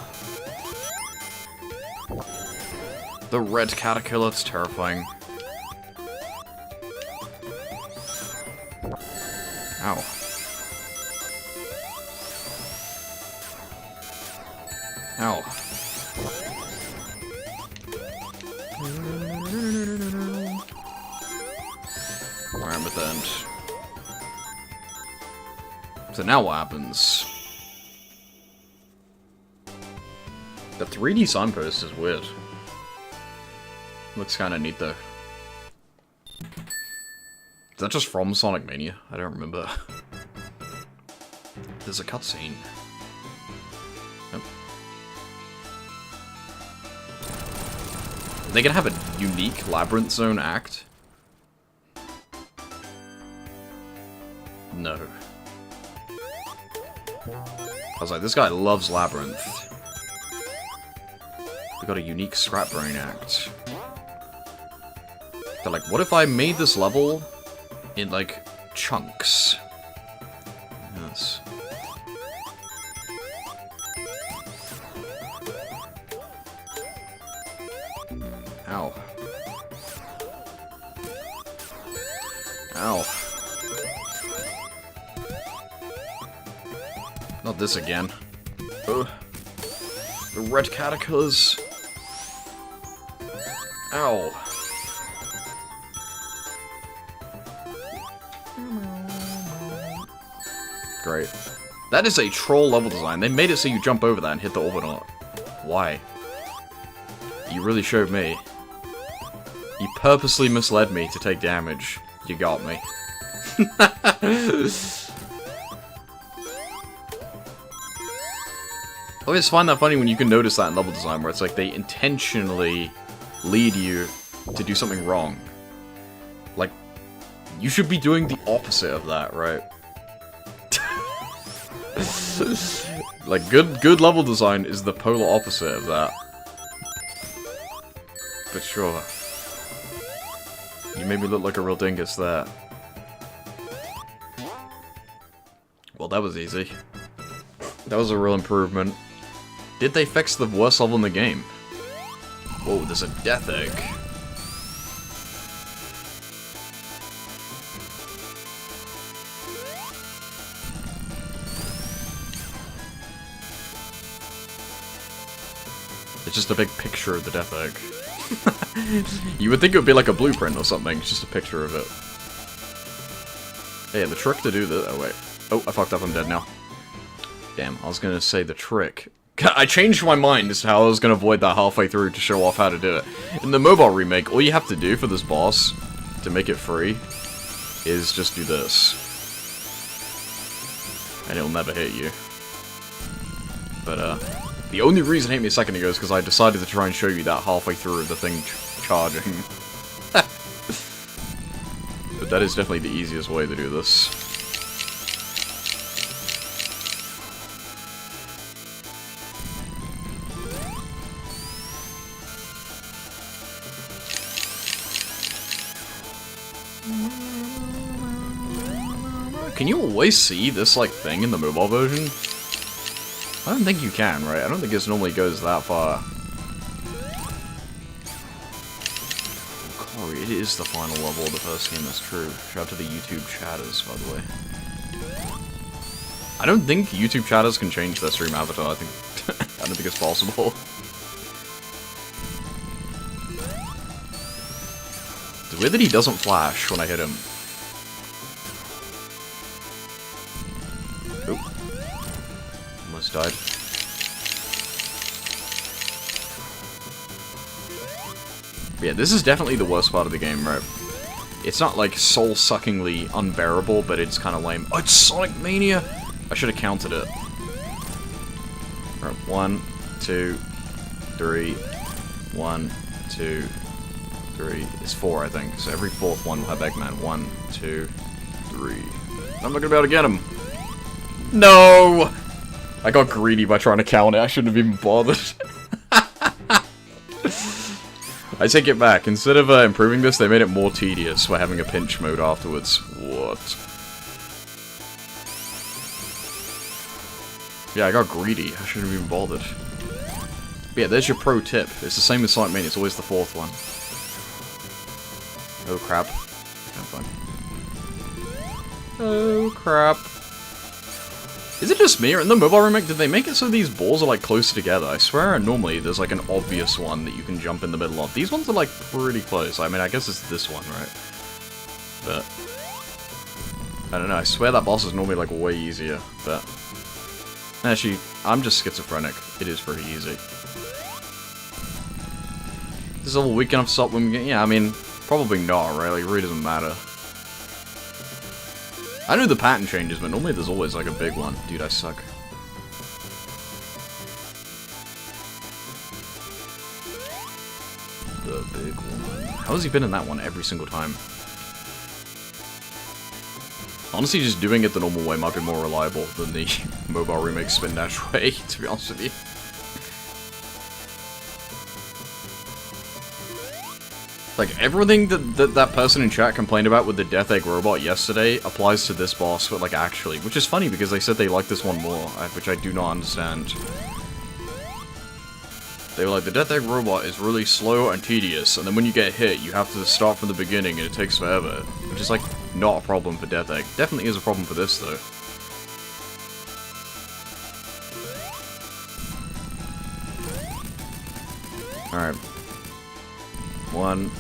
The red caterpillar, it's terrifying. Ow. Ow. Where am I then? So now what happens? The 3D signpost is weird. Looks kinda neat though. Is that just from Sonic Mania? I don't remember. There's a cutscene. Nope. Are they gonna have a unique Labyrinth Zone act? No. I was like, this guy loves Labyrinth. We got a unique Scrap Brain act. They're like, what if I made this level in, like, chunks? Yes. Ow. Ow. Not this again. Ugh. The red caterpillars. Ow. Great. That is a troll level design. They made it so you jump over that and hit the orbital. Why? You really showed me. You purposely misled me to take damage. You got me. I always find that funny when you can notice that in level design, where it's like they intentionally lead you to do something wrong. Like, you should be doing the opposite of that, right? Like, good level design is the polar opposite of that. But sure. You made me look like a real dingus there. Well, that was easy. That was a real improvement. Did they fix the worst level in the game? Whoa, there's a death egg. It's just a big picture of the death egg. You would think it would be like a blueprint or something, it's just a picture of it. Hey, the trick to do this— oh wait. Oh, I fucked up, I'm dead now. Damn, I was gonna say the trick. I changed my mind as to how I was gonna avoid that halfway through to show off how to do it. In the mobile remake, all you have to do for this boss, to make it free, is just do this. And it'll never hit you. But, the only reason it hit me a second ago is because I decided to try and show you that halfway through of the thing charging. But that is definitely the easiest way to do this. Can you always see this, like, thing in the mobile version? I don't think you can, right? I don't think this normally goes that far. Oh, it is the final level of the first game, that's true. Shout out to the YouTube chatters, by the way. I don't think YouTube chatters can change their stream avatar, I think... I don't think it's possible. It's weird that he doesn't flash when I hit him. Almost died. But yeah, this is definitely the worst part of the game, right? It's not like soul-suckingly unbearable, but it's kind of lame. Oh, it's Sonic Mania! I should have counted it. Right, 1, 2, 3, 1, 2, 3. It's 4, I think. So every fourth one will have Eggman. 1, 2, 3. I'm not gonna be able to get him. No! I got greedy by trying to count it. I shouldn't have even bothered. I take it back. Instead of improving this, they made it more tedious by having a pinch mode afterwards. What? Yeah, I got greedy. I shouldn't have even bothered. But yeah, there's your pro tip. It's the same as Sonic Mania. It's always the fourth one. Oh, crap. I'm fine. Oh, crap. Is it just me, or in the mobile remake, did they make it so these balls are, like, closer together? I swear normally there's, like, an obvious one that you can jump in the middle of. These ones are, like, pretty close. I mean, I guess it's this one, right? But I don't know, I swear that boss is normally, like, way easier, but actually, I'm just schizophrenic. It is pretty easy. This is all weak enough to stop when we get... Yeah, I mean, probably not, right? Like, it really doesn't matter. I know the pattern changes, but normally there's always, like, a big one. Dude, I suck. The big one. How has he been in that one every single time? Honestly, just doing it the normal way might be more reliable than the mobile remake spin dash way, to be honest with you. Like, everything that person in chat complained about with the Death Egg robot yesterday applies to this boss, but, like, actually. Which is funny, because they said they liked this one more, which I do not understand. They were like, the Death Egg robot is really slow and tedious, and then when you get hit, you have to start from the beginning, and it takes forever. Which is, like, not a problem for Death Egg. Definitely is a problem for this, though. Alright. 1,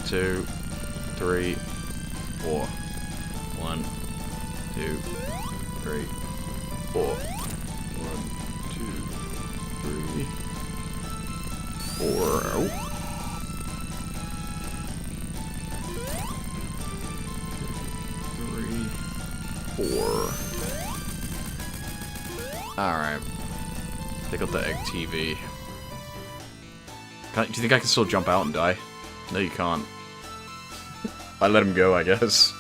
2, 3, 4. 1, 2, 3, 4. 1, 2, 3, 4. Oh. 4. Alright. Pick up the egg TV. Do you think I can still jump out and die? No, you can't. I let him go, I guess.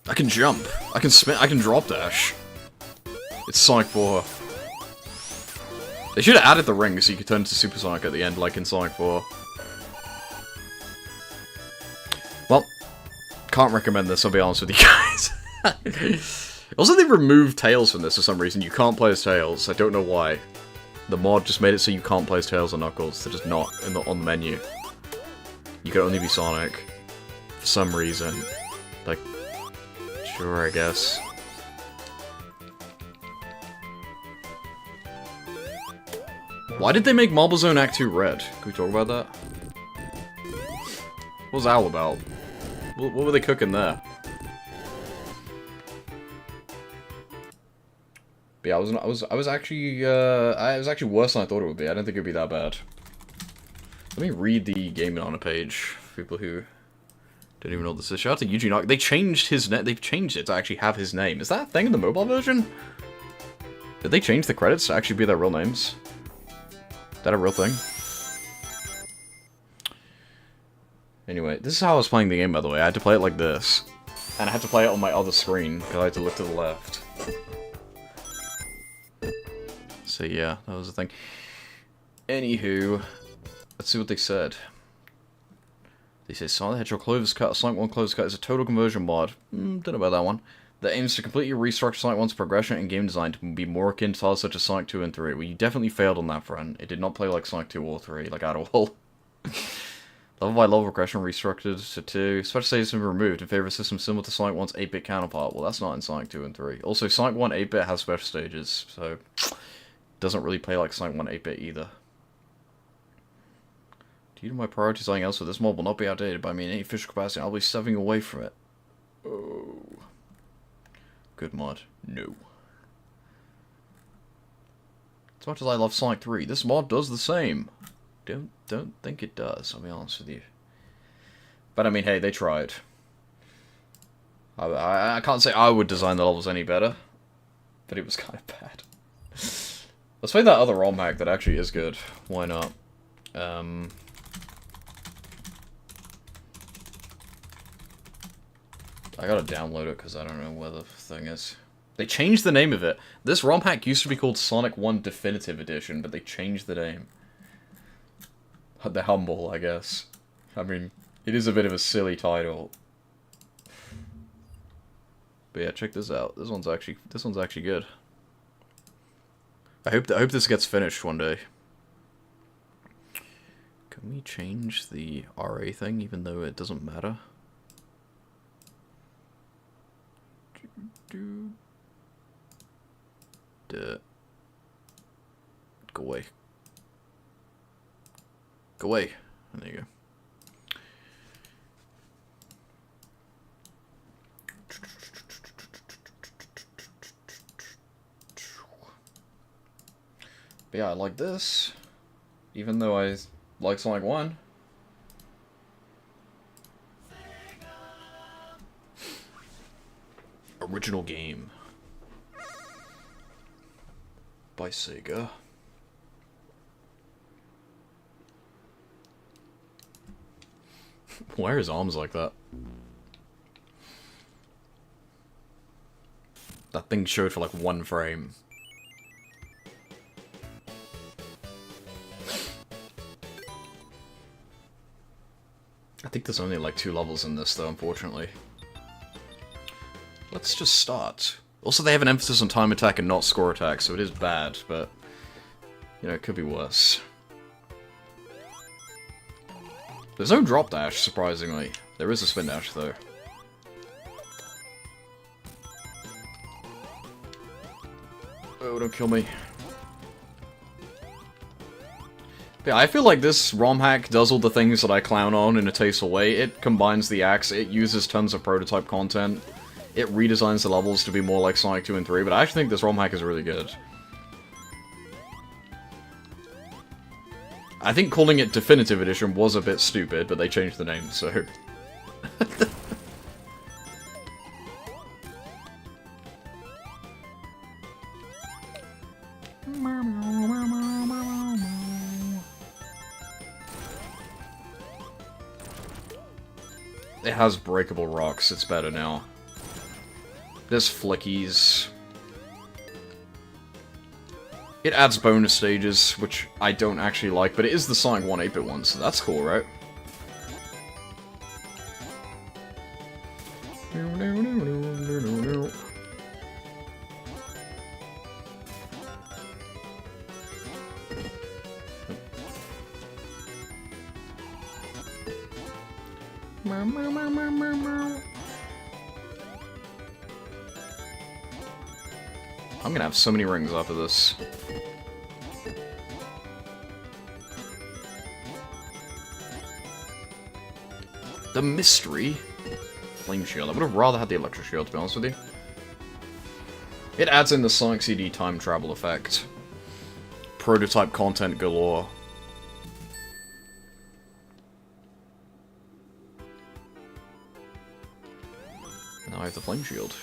I can jump. I can spin. I can drop dash. It's Sonic 4. They should have added the ring so you could turn into Super Sonic at the end, like in Sonic 4. Well, can't recommend this, I'll be honest with you guys. Also, they removed Tails from this for some reason. You can't play as Tails. I don't know why. The mod just made it so you can't play as Tails or Knuckles. They're just not on the menu. You can only be Sonic. For some reason. Like, sure, I guess. Why did they make Marble Zone Act 2 red? Can we talk about that? What was that all about? What were they cooking there? But yeah, I was actually worse than I thought it would be. I didn't think it would be that bad. Let me read the Gaming On page for people who don't even know what this is. Shout out to Eugene Arc. They changed his net. They've changed it to actually have his name. Is that a thing in the mobile version? Did they change the credits to actually be their real names? Is that a real thing? Anyway, this is how I was playing the game, by the way. I had to play it like this. And I had to play it on my other screen, because I had to look to the left. So yeah, that was the thing. Anywho, let's see what they said. They say Sonic the Hedgehog Clover's Cut, Sonic 1 Clover's Cut is a total conversion mod. Don't know about that one. That aims to completely restructure Sonic 1's progression and game design to be more akin to titles such as Sonic 2 and 3. Well, you definitely failed on that front. It did not play like Sonic 2 or 3, like at all. Level by level progression restructured to 2. Special stages have been removed in favor of a system similar to Sonic 1's 8-bit counterpart. Well, that's not in Sonic 2 and 3. Also, Sonic 1 8-bit has special stages, so doesn't really play like Sonic 1 8-bit either. Due to my prioritizing elsewhere, this mod will not be outdated by me in any official capacity. I'll be stepping away from it. Oh. Good mod. No. As much as I love Sonic 3, this mod does the same. Don't think it does, I'll be honest with you. But I mean, hey, they tried. I can't say I would design the levels any better, but it was kind of bad. Let's play that other ROM hack that actually is good. Why not? I gotta download it because I don't know where the thing is. They changed the name of it. This ROM hack used to be called Sonic 1 Definitive Edition, but they changed the name. They're humble, I guess. I mean, it is a bit of a silly title. But yeah, check this out. This one's actually good. I hope this gets finished one day. Can we change the RA thing even though it doesn't matter? Duh. Go away. Go away. There you go. But yeah, I like this. Even though I like Sonic 1. Original game. By Sega. Why are his arms like that? That thing showed for like 1 frame. I think there's only like 2 levels in this though, unfortunately. Let's just start. Also, they have an emphasis on time attack and not score attack, so it is bad, but you know, it could be worse. There's no drop dash, surprisingly. There is a spin dash, though. Oh, don't kill me. But yeah, I feel like this ROM hack does all the things that I clown on in a tasteful way. It combines the acts, it uses tons of prototype content, it redesigns the levels to be more like Sonic 2 and 3, but I actually think this ROM hack is really good. I think calling it Definitive Edition was a bit stupid, but they changed the name, so... It has breakable rocks, it's better now. There's flickies. It adds bonus stages, which I don't actually like, but it is the Sonic 1 8-bit one, so that's cool, right? I'm gonna have so many rings after this. The mystery flame shield. I would have rather had the electric shield, to be honest with you. It adds in the Sonic CD time travel effect. Prototype content galore. Now I have the flame shield.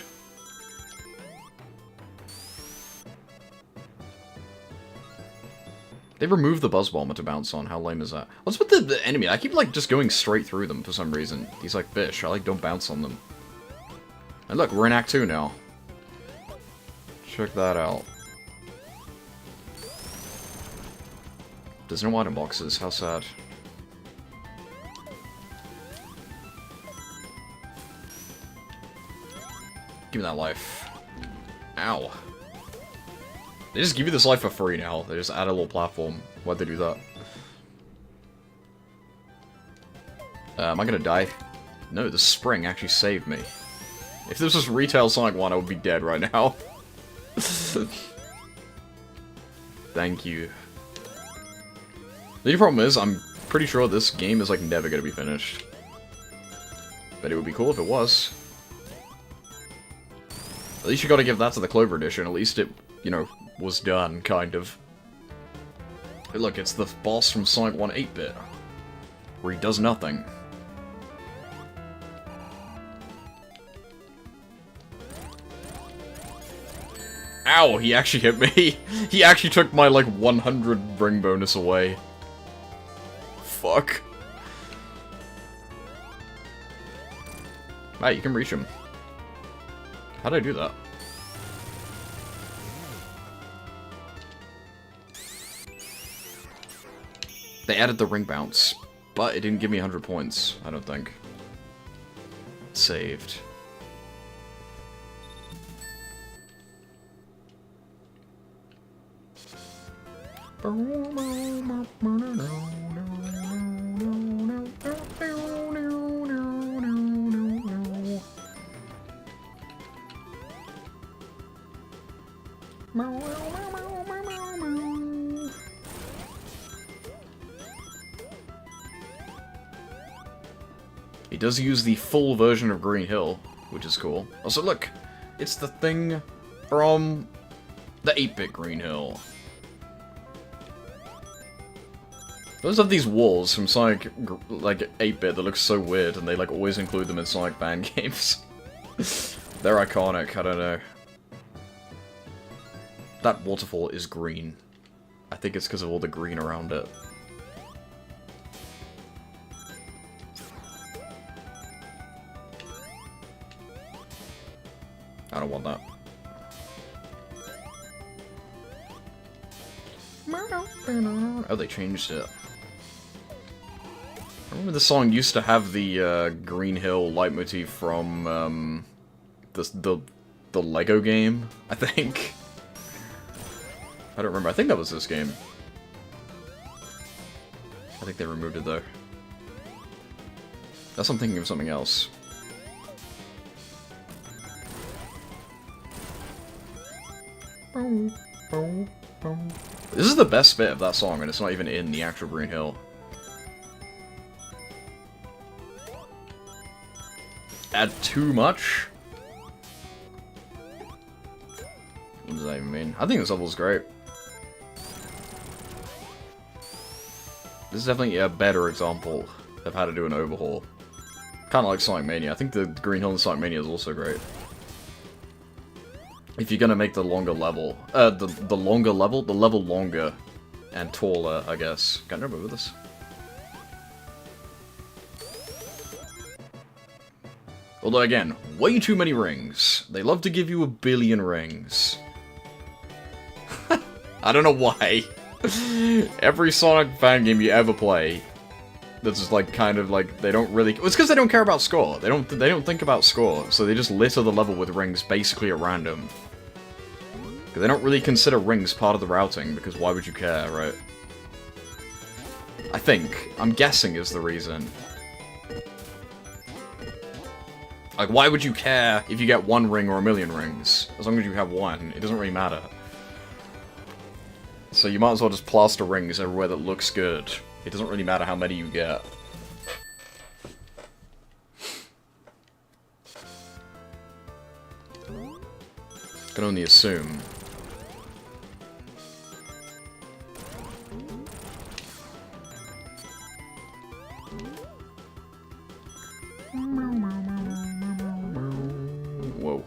They removed the buzz bomber to bounce on. How lame is that? What's with the enemy? I keep like just going straight through them for some reason. These like fish. I like don't bounce on them. And look, we're in Act 2 now. Check that out. There's no item boxes. How sad. Give me that life. Ow. They just give you this life for free now. They just add a little platform. Why'd they do that? Am I gonna die? No, the spring actually saved me. If this was retail Sonic 1, I would be dead right now. Thank you. The only problem is, I'm pretty sure this game is like never gonna be finished. But it would be cool if it was. At least you gotta give that to the Clover edition. At least it, you know, was done, kind of. Hey, look, it's the boss from Sonic 1 8-bit, where he does nothing. Ow, he actually hit me. He actually took my, like, 100 ring bonus away. Fuck. Ah, you can reach him. How'd I do that? They added the ring bounce, but it didn't give me 100 points, I don't think. Saved. He does use the full version of Green Hill, which is cool. Also, look, it's the thing from the 8-bit Green Hill. Those have these walls from Sonic, like, 8-bit that look so weird, and they, like, always include them in Sonic Band games. They're iconic, I don't know. That waterfall is green. I think it's because of all the green around it. I don't want that. Oh, they changed it. I remember the song used to have the Green Hill leitmotif from the Lego game, I think. I don't remember. I think that was this game. I think they removed it though. That's I'm thinking of something else. This is the best bit of that song, and it's not even in the actual Green Hill. Add too much? What does that even mean? I think this level is great. This is definitely a better example of how to do an overhaul. Kind of like Sonic Mania. I think the Green Hill in Sonic Mania is also great. If you're gonna make the longer level, the level longer and taller, I guess. Can't remember this. Although again, way too many rings. They love to give you 1 billion rings. I don't know why. Every Sonic fan game you ever play, that's just like kind of like they don't really. It's because they don't care about score. They don't think about score, so they just litter the level with rings basically at random. They don't really consider rings part of the routing, because why would you care, right? I think. I'm guessing is the reason. Like, why would you care if you get 1 ring or 1 million rings? As long as you have 1, it doesn't really matter. So you might as well just plaster rings everywhere that looks good. It doesn't really matter how many you get. Can only assume. Whoa.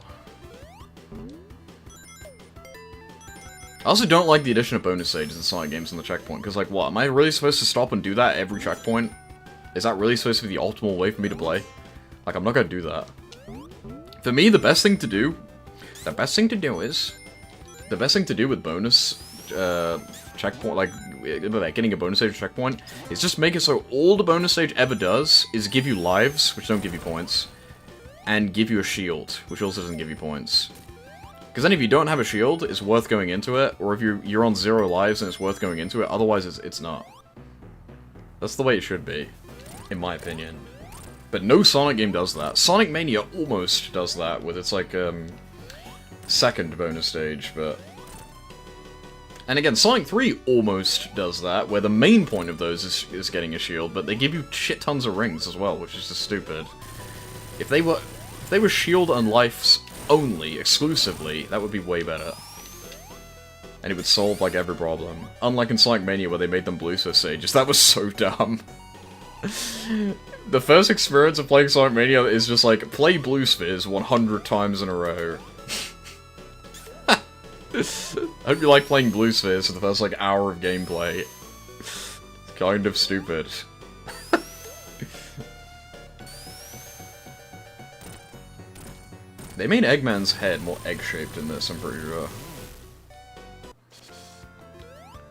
I also don't like the addition of bonus stages in Sonic games on the checkpoint, because, like, what? Am I really supposed to stop and do that every checkpoint? Is that really supposed to be the optimal way for me to play? Like, I'm not gonna do that. For me, the best thing to do with bonus checkpoint, like getting a bonus stage checkpoint, is just make it so all the bonus stage ever does is give you lives, which don't give you points, and give you a shield, which also doesn't give you points. Because then if you don't have a shield, it's worth going into it, or if you're on 0 lives and it's worth going into it, otherwise it's not. That's the way it should be, in my opinion. But no Sonic game does that. Sonic Mania almost does that with its, like, second bonus stage, but... And again, Sonic 3 almost does that, where the main point of those is getting a shield, but they give you shit tons of rings as well, which is just stupid. If they were shield and lives only, exclusively, that would be way better. And it would solve, like, every problem. Unlike in Sonic Mania, where they made them blue so stages. That was so dumb. The first experience of playing Sonic Mania is just like, play Blue Spheres 100 times in a row. I hope you like playing Blue Spheres for the first, like, hour of gameplay. It's kind of stupid. They made Eggman's head more egg-shaped in this, I'm pretty sure.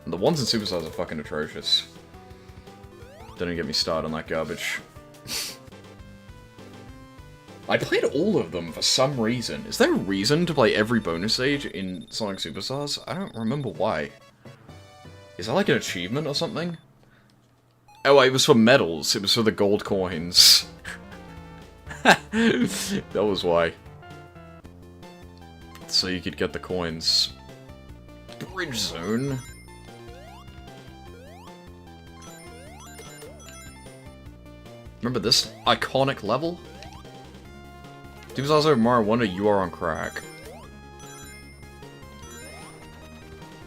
And the ones in Superstars are fucking atrocious. Don't even get me started on that garbage. I played all of them for some reason. Is there a reason to play every bonus stage in Sonic Superstars? I don't remember why. Is that like an achievement or something? Oh, it was for medals. It was for the gold coins. That was why. So you could get the coins. Bridge zone? Remember this iconic level? Seems also Mario Wonder, you are on crack.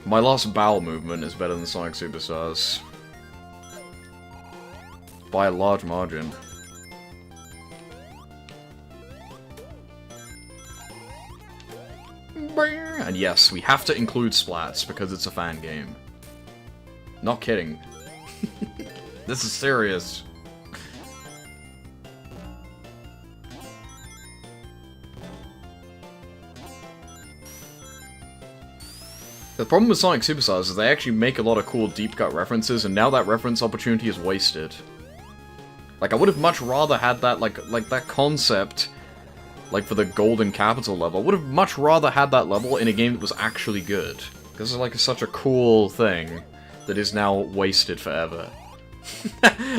My last bowel movement is better than Sonic Superstars. By a large margin. And yes, we have to include splats because it's a fan game. Not kidding. This is serious. The problem with Sonic Superstars is they actually make a lot of cool deep cut references, and now that reference opportunity is wasted. Like, I would have much rather had that, like that concept, like, for the Golden Capital level. I would have much rather had that level in a game that was actually good. Because it's, like, such a cool thing that is now wasted forever.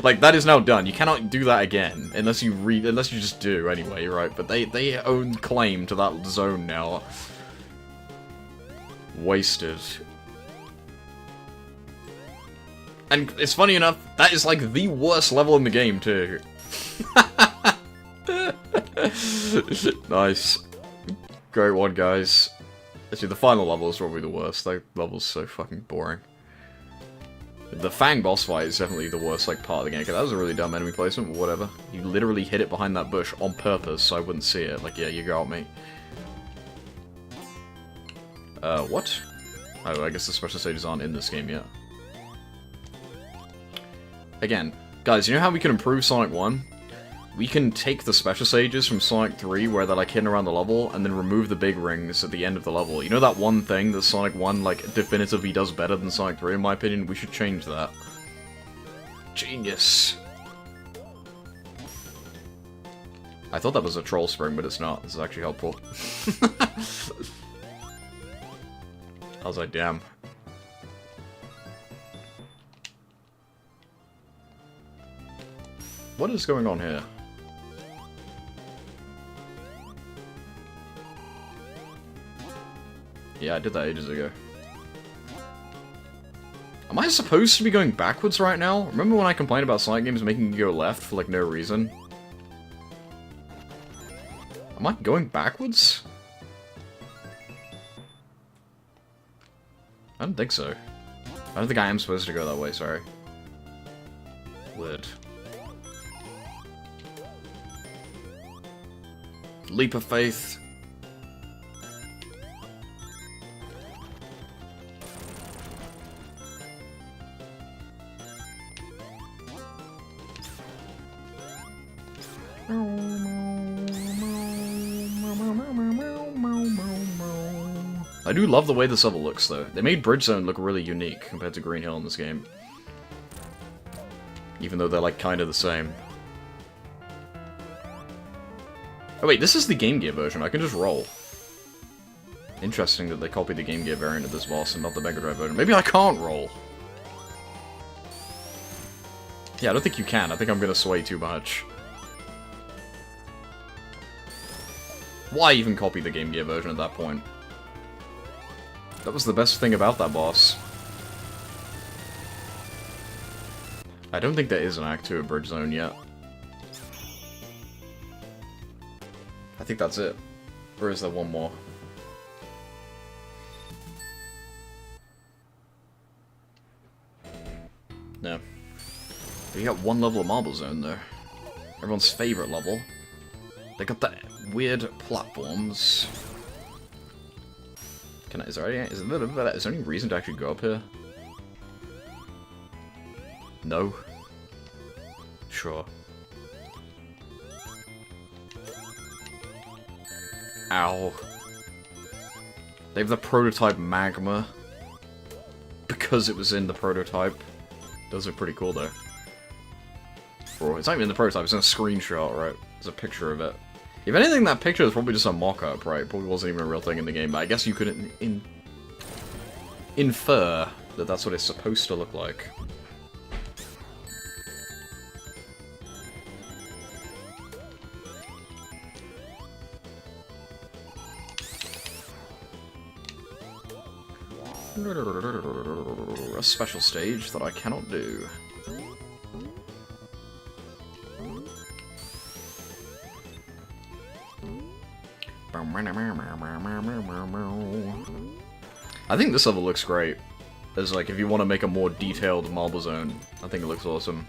Like, that is now done. You cannot do that again, unless you just do, anyway, right? But they own claim to that zone now. Wasted. And it's funny enough, that is like the worst level in the game too. Nice. Great one, guys. Actually, the final level is probably the worst. That level's so fucking boring. The Fang boss fight is definitely the worst like part of the game, because that was a really dumb enemy placement, but whatever. You literally hid it behind that bush on purpose so I wouldn't see it. Like, yeah, you got me. What? Oh, I guess the special stages aren't in this game yet. Again, guys, you know how we can improve Sonic 1? We can take the special stages from Sonic 3, where they're like hidden around the level, and then remove the big rings at the end of the level. You know that one thing that Sonic 1, like, definitively does better than Sonic 3, in my opinion? We should change that. Genius. I thought that was a troll spring, but it's not. This is actually helpful. I was like, damn. What is going on here? Yeah, I did that ages ago. Am I supposed to be going backwards right now? Remember when I complained about Sonic games making you go left for, like, no reason? Am I going backwards? I don't think so. I don't think I am supposed to go that way, sorry. Weird. Leap of faith. I do love the way this level looks, though. They made Bridge Zone look really unique compared to Green Hill in this game. Even though they're, like, kind of the same. Oh wait, this is the Game Gear version. I can just roll. Interesting that they copied the Game Gear variant of this boss and not the Mega Drive version. Maybe I can't roll. Yeah, I don't think you can. I think I'm gonna sway too much. Why even copy the Game Gear version at that point? That was the best thing about that boss. I don't think there is an Act 2 of Bridge Zone yet. I think that's it. Or is there one more? No. You got one level of Marble Zone, though. Everyone's favorite level. They got the weird platforms. Is there any reason to actually go up here? No. Sure. Ow. They have the prototype magma. Because it was in the prototype. Those are pretty cool, though. Bro, it's not even in the prototype, it's in a screenshot, right? There's a picture of it. If anything, that picture is probably just a mock-up, right? Probably wasn't even a real thing in the game, but I guess you could infer that that's what it's supposed to look like. A special stage that I cannot do. I think this level looks great. As like, if you want to make a more detailed marble zone, I think it looks awesome.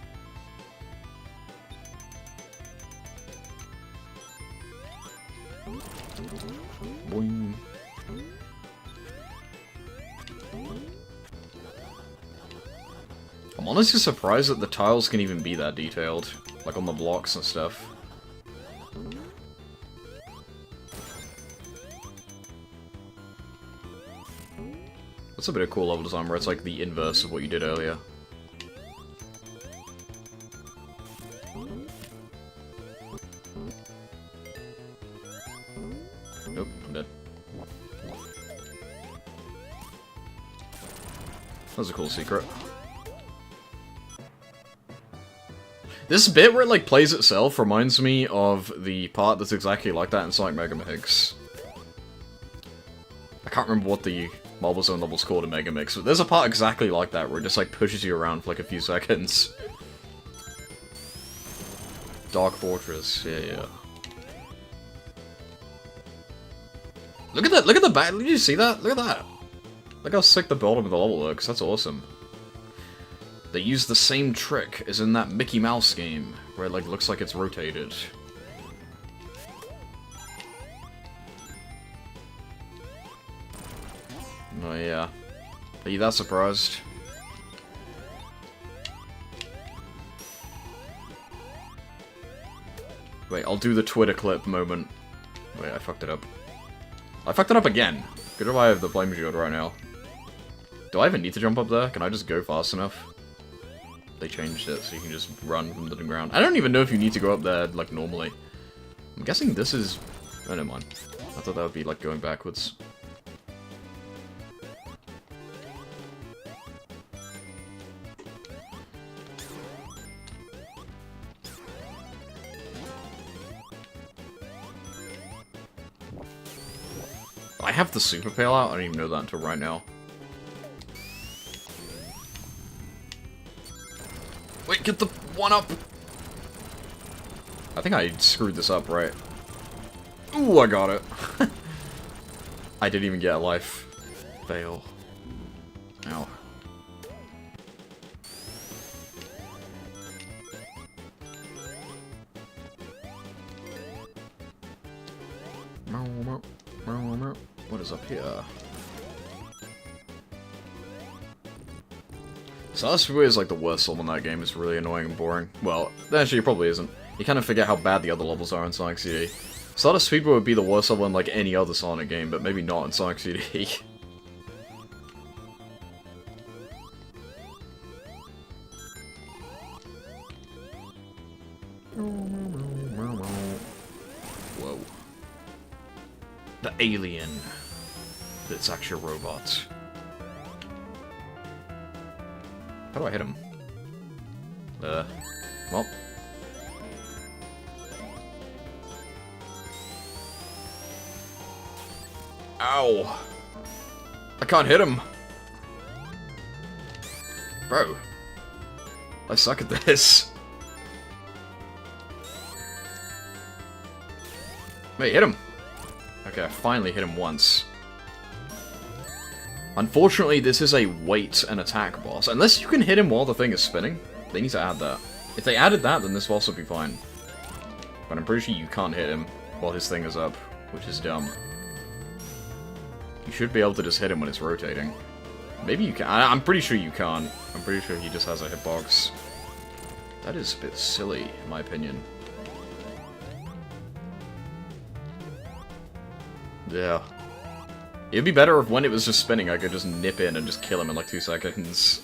Boing. I'm honestly surprised that the tiles can even be that detailed, like on the blocks and stuff. That's a bit of cool level design where it's like the inverse of what you did earlier. Nope, I'm dead. That was a cool secret. This bit where it like plays itself reminds me of the part that's exactly like that in Sonic Mega Mix. I can't remember what the Marble Zone level's called in Mega Mix, but there's a part exactly like that where it just like pushes you around for like a few seconds. Dark Fortress, yeah. Look at that, look at the back, did you see that? Look at that! Look how sick the bottom of the level looks, that's awesome. They use the same trick as in that Mickey Mouse game, where it like looks like it's rotated. Oh yeah. Are you that surprised? Wait, I'll do the Twitter clip moment. Wait, I fucked it up. I fucked it up again! Good if I have the flame shield right now. Do I even need to jump up there? Can I just go fast enough? They changed it so you can just run from the ground. I don't even know if you need to go up there, like, normally. I'm guessing this is... Oh, never mind. I thought that would be, like, going backwards. I have the super pail out? I didn't even know that until right now. Wait, get the one up! I think I screwed this up, right? Ooh, I got it. I didn't even get a life. Fail. Ow. What is up here? Stardust Speedway is like the worst level in that game. It's really annoying and boring. Well, actually it probably isn't. You kind of forget how bad the other levels are in Sonic CD. Stardust Speedway would be the worst level in like any other Sonic game, but maybe not in Sonic CD. Whoa. The alien. That's actually a robot. How do I hit him? Well. Ow! I can't hit him! Bro. I suck at this. Wait, hit him! Okay, I finally hit him once. Unfortunately, this is a weight and attack boss. Unless you can hit him while the thing is spinning. They need to add that. If they added that, then this boss would be fine. But I'm pretty sure you can't hit him while his thing is up, which is dumb. You should be able to just hit him when it's rotating. Maybe you can. I'm pretty sure you can't. I'm pretty sure he just has a hitbox. That is a bit silly, in my opinion. Yeah. It'd be better if when it was just spinning, I could just nip in and just kill him in like 2 seconds.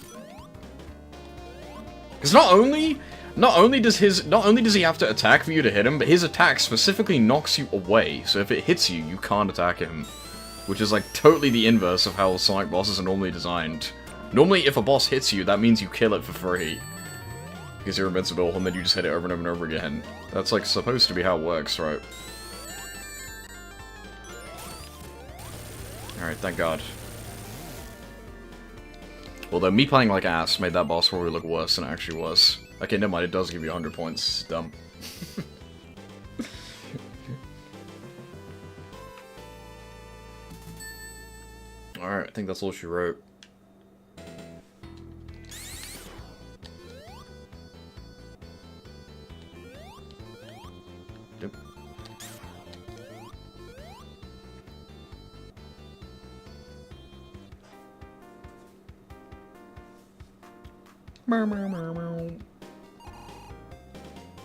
Because not only does he have to attack for you to hit him, but his attack specifically knocks you away. So if it hits you, you can't attack him. Which is like totally the inverse of how Sonic bosses are normally designed. Normally, if a boss hits you, that means you kill it for free. Because you're invincible, and then you just hit it over and over and over again. That's like supposed to be how it works, right? Alright, thank God. Although me playing like ass made that boss probably look worse than it actually was. Okay, never mind, it does give you 100 points. Dumb. Alright, I think that's all she wrote. Yep.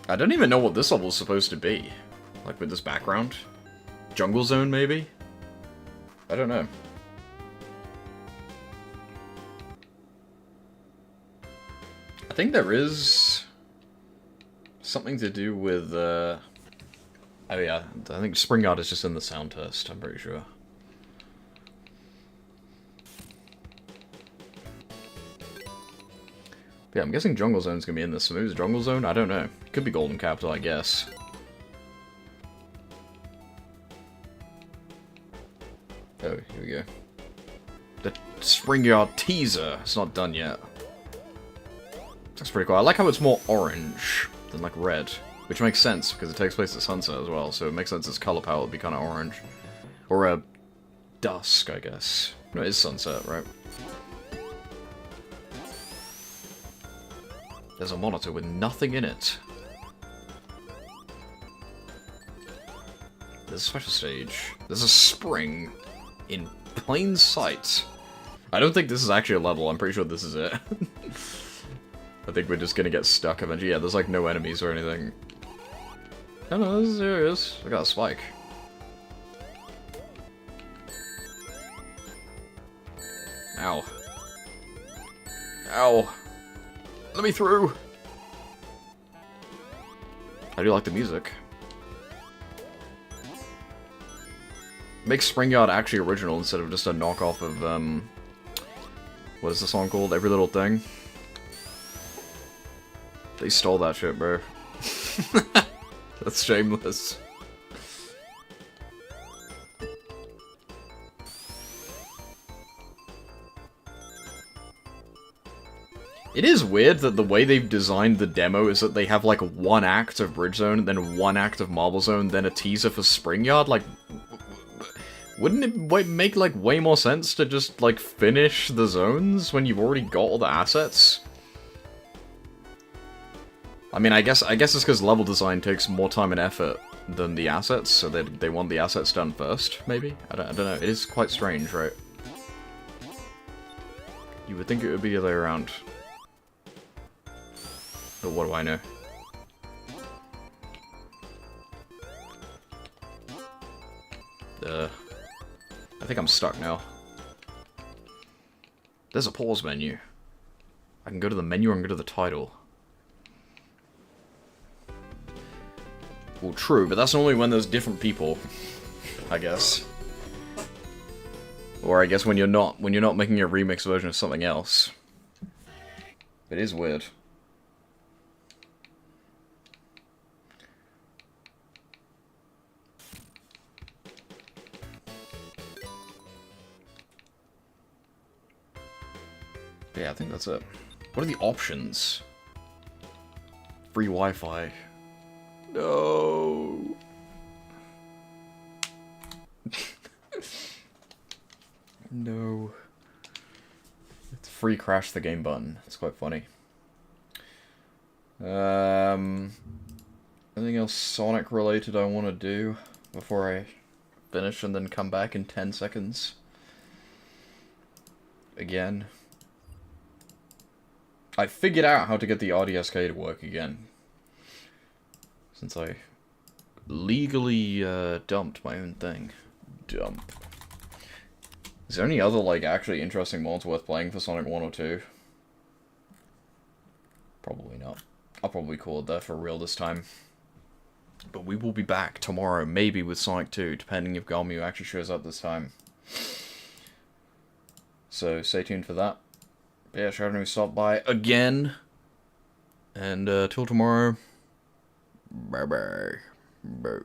I don't even know what this level is supposed to be. Like with this background. Jungle Zone, maybe? I don't know. I think there is something to do with, oh yeah, I think Spring Yard is just in the sound test, I'm pretty sure. Yeah, I'm guessing Jungle Zone's gonna be in this. So maybe it's Jungle Zone? I don't know. Could be Golden Capital, I guess. Oh, here we go. The Spring Yard teaser. It's not done yet. That's pretty cool. I like how it's more orange than like red, which makes sense because it takes place at sunset as well. So it makes sense its color palette would be kind of orange, or a dusk, I guess. No, it is sunset, right? There's a monitor with nothing in it. There's a special stage. There's a spring in plain sight. I don't think this is actually a level. I'm pretty sure this is it. I think we're just gonna get stuck eventually. Yeah, there's like no enemies or anything. Oh no, this is serious. I got a spike. Ow. Ow. Let me through! I do like the music. Makes Spring Yard actually original instead of just a knockoff of, what is the song called? Every Little Thing? They stole that shit, bro. That's shameless. It is weird that the way they've designed the demo is that they have like one act of Bridge Zone, then one act of Marble Zone, then a teaser for Spring Yard. Like, wouldn't it make like way more sense to just like finish the zones when you've already got all the assets? I mean, I guess it's because level design takes more time and effort than the assets, so they want the assets done first. Maybe I don't know. It is quite strange, right? You would think it would be the other way around. But what do I know? I think I'm stuck now. There's a pause menu. I can go to the menu or I can go to the title. Well, true, but that's only when there's different people, I guess. Or I guess when you're not making a remix version of something else. It is weird. Yeah, I think that's it. What are the options? Free Wi-Fi. No. No. It's free crash the game button. It's quite funny. Anything else Sonic related I want to do before I finish and then come back in 10 seconds? Again. I figured out how to get the RDSK to work again. Since I legally dumped my own thing. Dump. Is there any other, like, actually interesting mods worth playing for Sonic 1 or 2? Probably not. I'll probably call it there for real this time. But we will be back tomorrow, maybe with Sonic 2, depending if Galmu actually shows up this time. So, stay tuned for that. But yeah, shout out to stop by again. And till tomorrow. Bye bye. Bye.